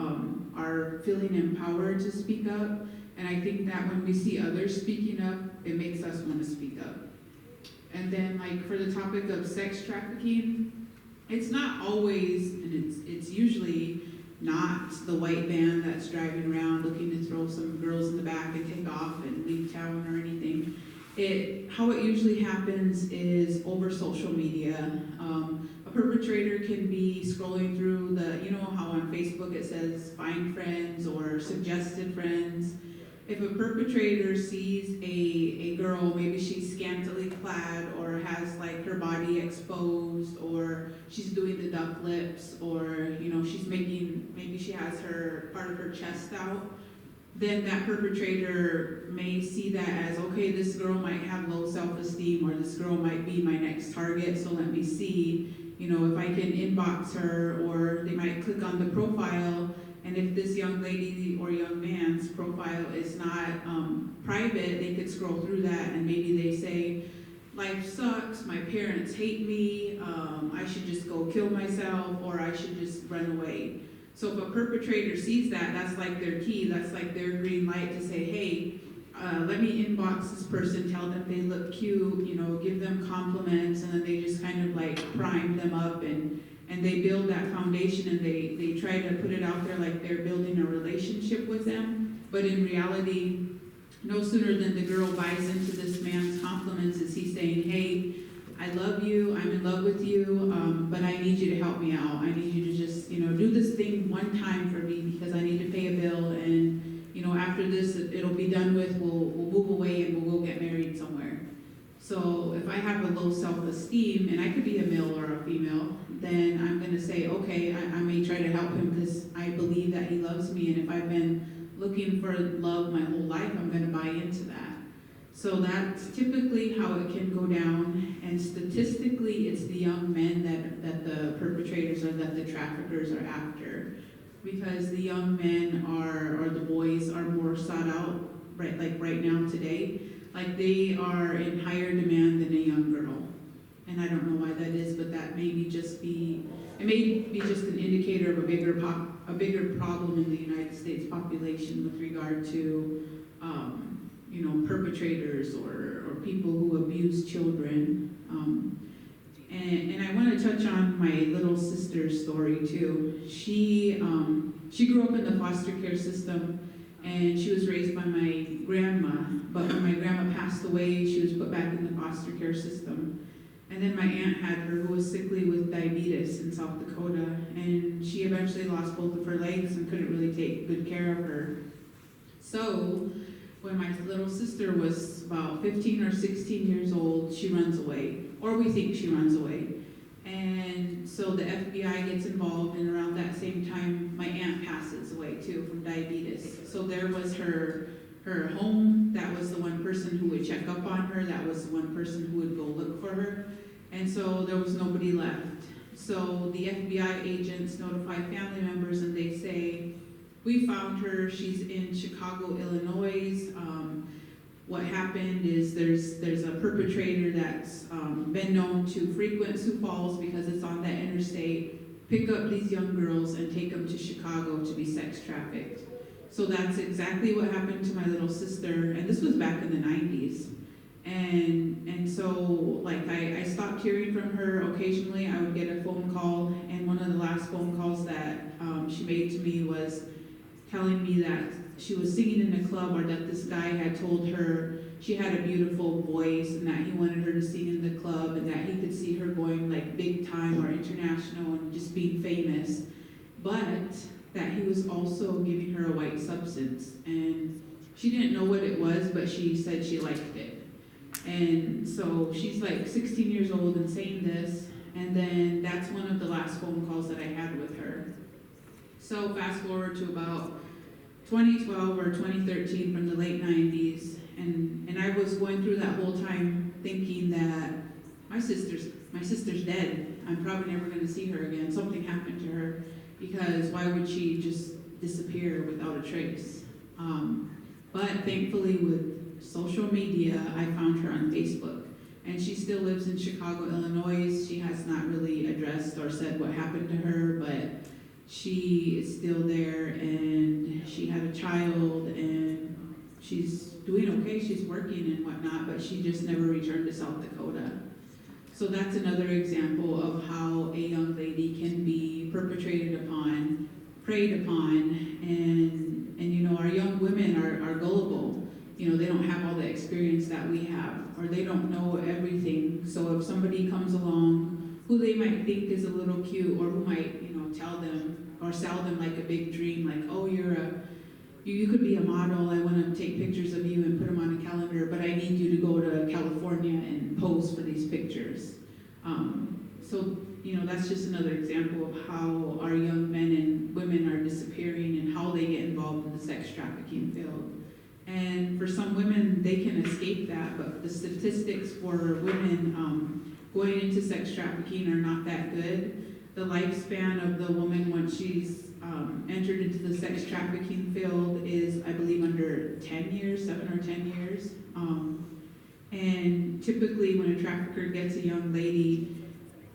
are feeling empowered to speak up, and I think that when we see others speaking up, it makes us want to speak up. And then, like, for the topic of sex trafficking, it's not always, and it's usually not the white van that's driving around looking to throw some girls in the back and take off and leave town or anything. How it usually happens is over social media. A perpetrator can be scrolling through you know how on Facebook it says find friends or suggested friends. If a perpetrator sees a girl, maybe she's scantily clad or has like her body exposed, or she's doing the duck lips, or you know maybe she has her part of her chest out, then that perpetrator may see that as, okay, this girl might have low self-esteem, or this girl might be my next target, so let me see, you know, if I can inbox her, or they might click on the profile. And if this young lady or young man's profile is not private, they could scroll through that and maybe they say, life sucks, my parents hate me, I should just go kill myself, or I should just run away. So if a perpetrator sees that, that's like their key, that's like their green light to say, hey, let me inbox this person, tell them they look cute, you know, give them compliments, and then they just kind of like prime them up and they build that foundation, and they try to put it out there like they're building a relationship with them. But in reality, no sooner than the girl buys into this man's compliments is he saying, hey, I love you, I'm in love with you, but I need you to help me out. I need you to just, you know, do this thing one time for me because I need to pay a bill, and, you know, after this, it'll be done with, we'll move away and we'll go get married somewhere. So if I have a low self-esteem, and I could be a male or a female, then I'm going to say, okay, I may try to help him because I believe that he loves me, and if I've been looking for love my whole life, I'm going to buy into that. So that's typically how it can go down, and statistically, it's the young men that the perpetrators or that the traffickers are after, because the young men or the boys are more sought out, right? Like right now today, like they are in higher demand than a young girl. And I don't know why that is, but that may be just an indicator of a bigger problem in the United States population with regard to, you know, perpetrators or people who abuse children. And I want to touch on my little sister's story too. She grew up in the foster care system, and she was raised by my grandma. But when my grandma passed away, she was put back in the foster care system. And then my aunt had her, who was sickly with diabetes in South Dakota, and she eventually lost both of her legs and couldn't really take good care of her. So when my little sister was about 15 or 16 years old, she runs away, or we think she runs away. And so the FBI gets involved, and around that same time, my aunt passes away too from diabetes. So there was her home, that was the one person who would check up on her, that was the one person who would go look for her, and so there was nobody left. So the FBI agents notify family members, and they say, we found her, she's in Chicago, Illinois. What happened is there's a perpetrator that's been known to frequent Sioux Falls because it's on that interstate, pick up these young girls and take them to Chicago to be sex trafficked. So that's exactly what happened to my little sister, and this was back in the 90s. And so, like, I stopped hearing from her. Occasionally, I would get a phone call, and one of the last phone calls that she made to me was telling me that she was singing in a club, or that this guy had told her she had a beautiful voice, and that he wanted her to sing in the club, and that he could see her going, like, big time or international and just being famous. But that he was also giving her a white substance, and she didn't know what it was, but she said she liked it. And so she's like 16 years old and saying this, and then that's one of the last phone calls that I had with her. So fast forward to about 2012 or 2013, from the late 90s, and I was going through that whole time thinking that my sister's dead. I'm probably never going to see her again. Something happened to her, because why would she just disappear without a trace? But thankfully, with social media, I found her on Facebook, and she still lives in Chicago, Illinois. She has not really addressed or said what happened to her, but she is still there, and she had a child, and she's doing okay. She's working and whatnot, but she just never returned to South Dakota. So that's another example of how a young lady can be perpetrated upon, preyed upon, and you know, our young women are gullible. You know, they don't have all the experience that we have, or they don't know everything. So if somebody comes along who they might think is a little cute, or who might, you know, tell them or sell them like a big dream, like, oh, you could be a model, I want to take pictures of you and put them on a calendar, but I need you to go to California and pose for these pictures. So, you know, that's just another example of how our young men and women are disappearing and how they get involved in the sex trafficking field. And for some women, they can escape that, but the statistics for women going into sex trafficking are not that good. The lifespan of the woman once she's entered into the sex trafficking field is, I believe, under 10 years, 7 or 10 years. And typically when a trafficker gets a young lady,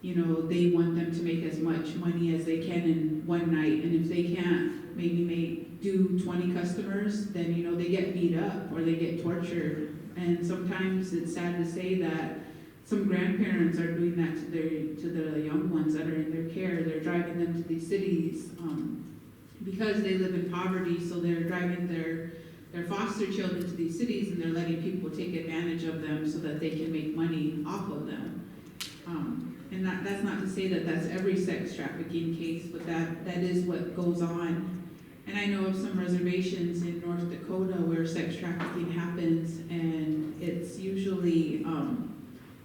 you know, they want them to make as much money as they can in one night. And if they can't maybe do 20 customers, then, you know, they get beat up or they get tortured. And sometimes it's sad to say that some grandparents are doing that to the young ones that are in their care. They're driving them to these cities because they live in poverty, so they're driving their foster children to these cities, and they're letting people take advantage of them so that they can make money off of them. And that's not to say that that's every sex trafficking case, but that is what goes on. And I know of some reservations in North Dakota where sex trafficking happens, and it's usually,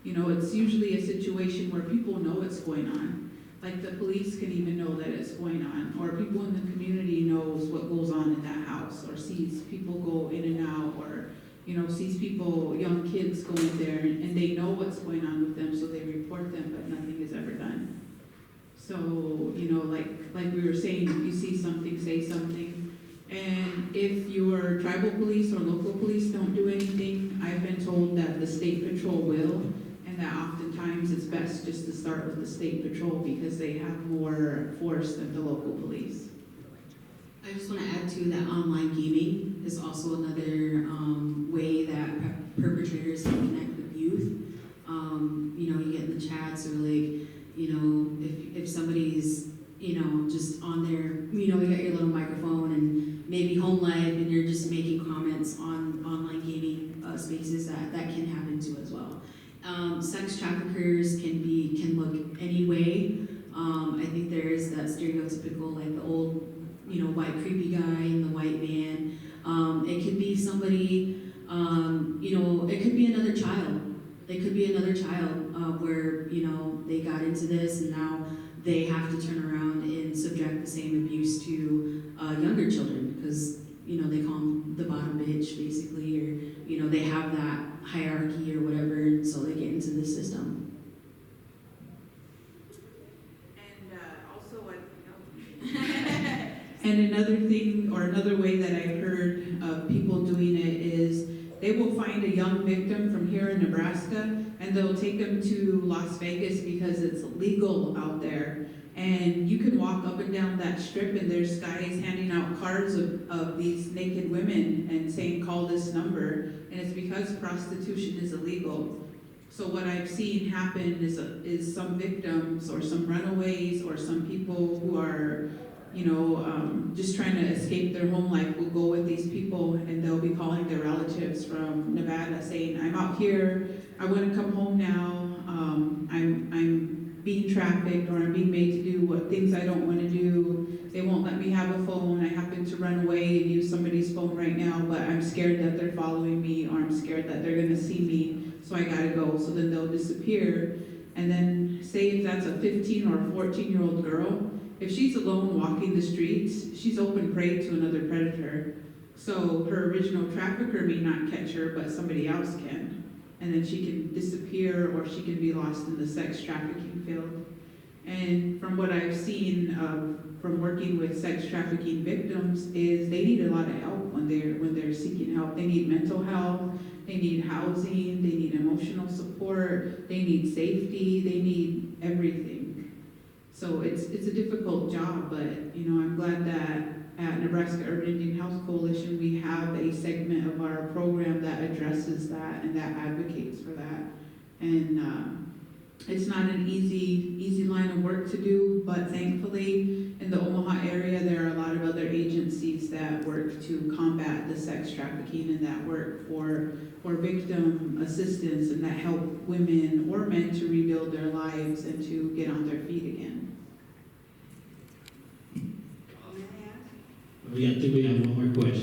it's usually a situation where people know it's going on. Like the police can even know that it's going on, or people in the community knows what goes on in that house, or sees people go in and out, or, you know, sees people, young kids go in there, and they know what's going on with them, so they report them, but nothing is ever done. So, you know, like we were saying, if you see something, say something. And if your tribal police or local police don't do anything, I've been told that the state patrol will, and that oftentimes it's best just to start with the state patrol because they have more force than the local police. I just want to add to that online gaming is also another way that perpetrators can connect with youth. You know, you get in the chats or like, you know, if somebody's, you know, just on there, you know, you got your little microphone and maybe home life and you're just making comments on online gaming spaces that can happen too as well. Sex traffickers can look any way. I think there is that stereotypical, like the old, you know, white creepy guy in the white van. It could be somebody, you know, it could be another child. It could be another child where, you know, they got into this and now they have to turn around and subject the same abuse to younger children because, you know, they call them the bottom bitch basically, or, you know, they have that hierarchy or whatever, so they get into the system. And also and another thing, or another way that I've heard of people doing it is they will find a young victim from here in Nebraska and they'll take them to Las Vegas because it's legal out there. And you can walk up and down that strip and there's guys handing out cards of these naked women and saying, call this number. And it's because prostitution is illegal. So what I've seen happen is some victims or some runaways or some people who are, you know, just trying to escape their home life will go with these people and they'll be calling their relatives from Nevada saying, I'm out here, I want to come home now, I'm being trafficked or I'm being made to do what things I don't want to do. They won't let me have a phone. I happen to run away and use somebody's phone right now, but I'm scared that they're following me or I'm scared that they're going to see me, so I gotta go. So then they'll disappear. And then say if that's a 15 or 14-year-old girl, if she's alone walking the streets, she's open prey to another predator. So her original trafficker may not catch her, but somebody else can. And then she can disappear or she can be lost in the sex trafficking field. And from what I've seen from working with sex trafficking victims is they need a lot of help when they're seeking help. They need mental health, they need housing, they need emotional support, they need safety, they need everything. So it's a difficult job, but you know, I'm glad that at Nebraska Urban Indian Health Coalition we have a segment of our program that addresses that and that advocates for that. And it's not an easy line of work to do, but thankfully in the Omaha area there are a lot of other agencies that work to combat the sex trafficking and that work for victim assistance and that help women or men to rebuild their lives and to get on their feet again. I think we have one more question.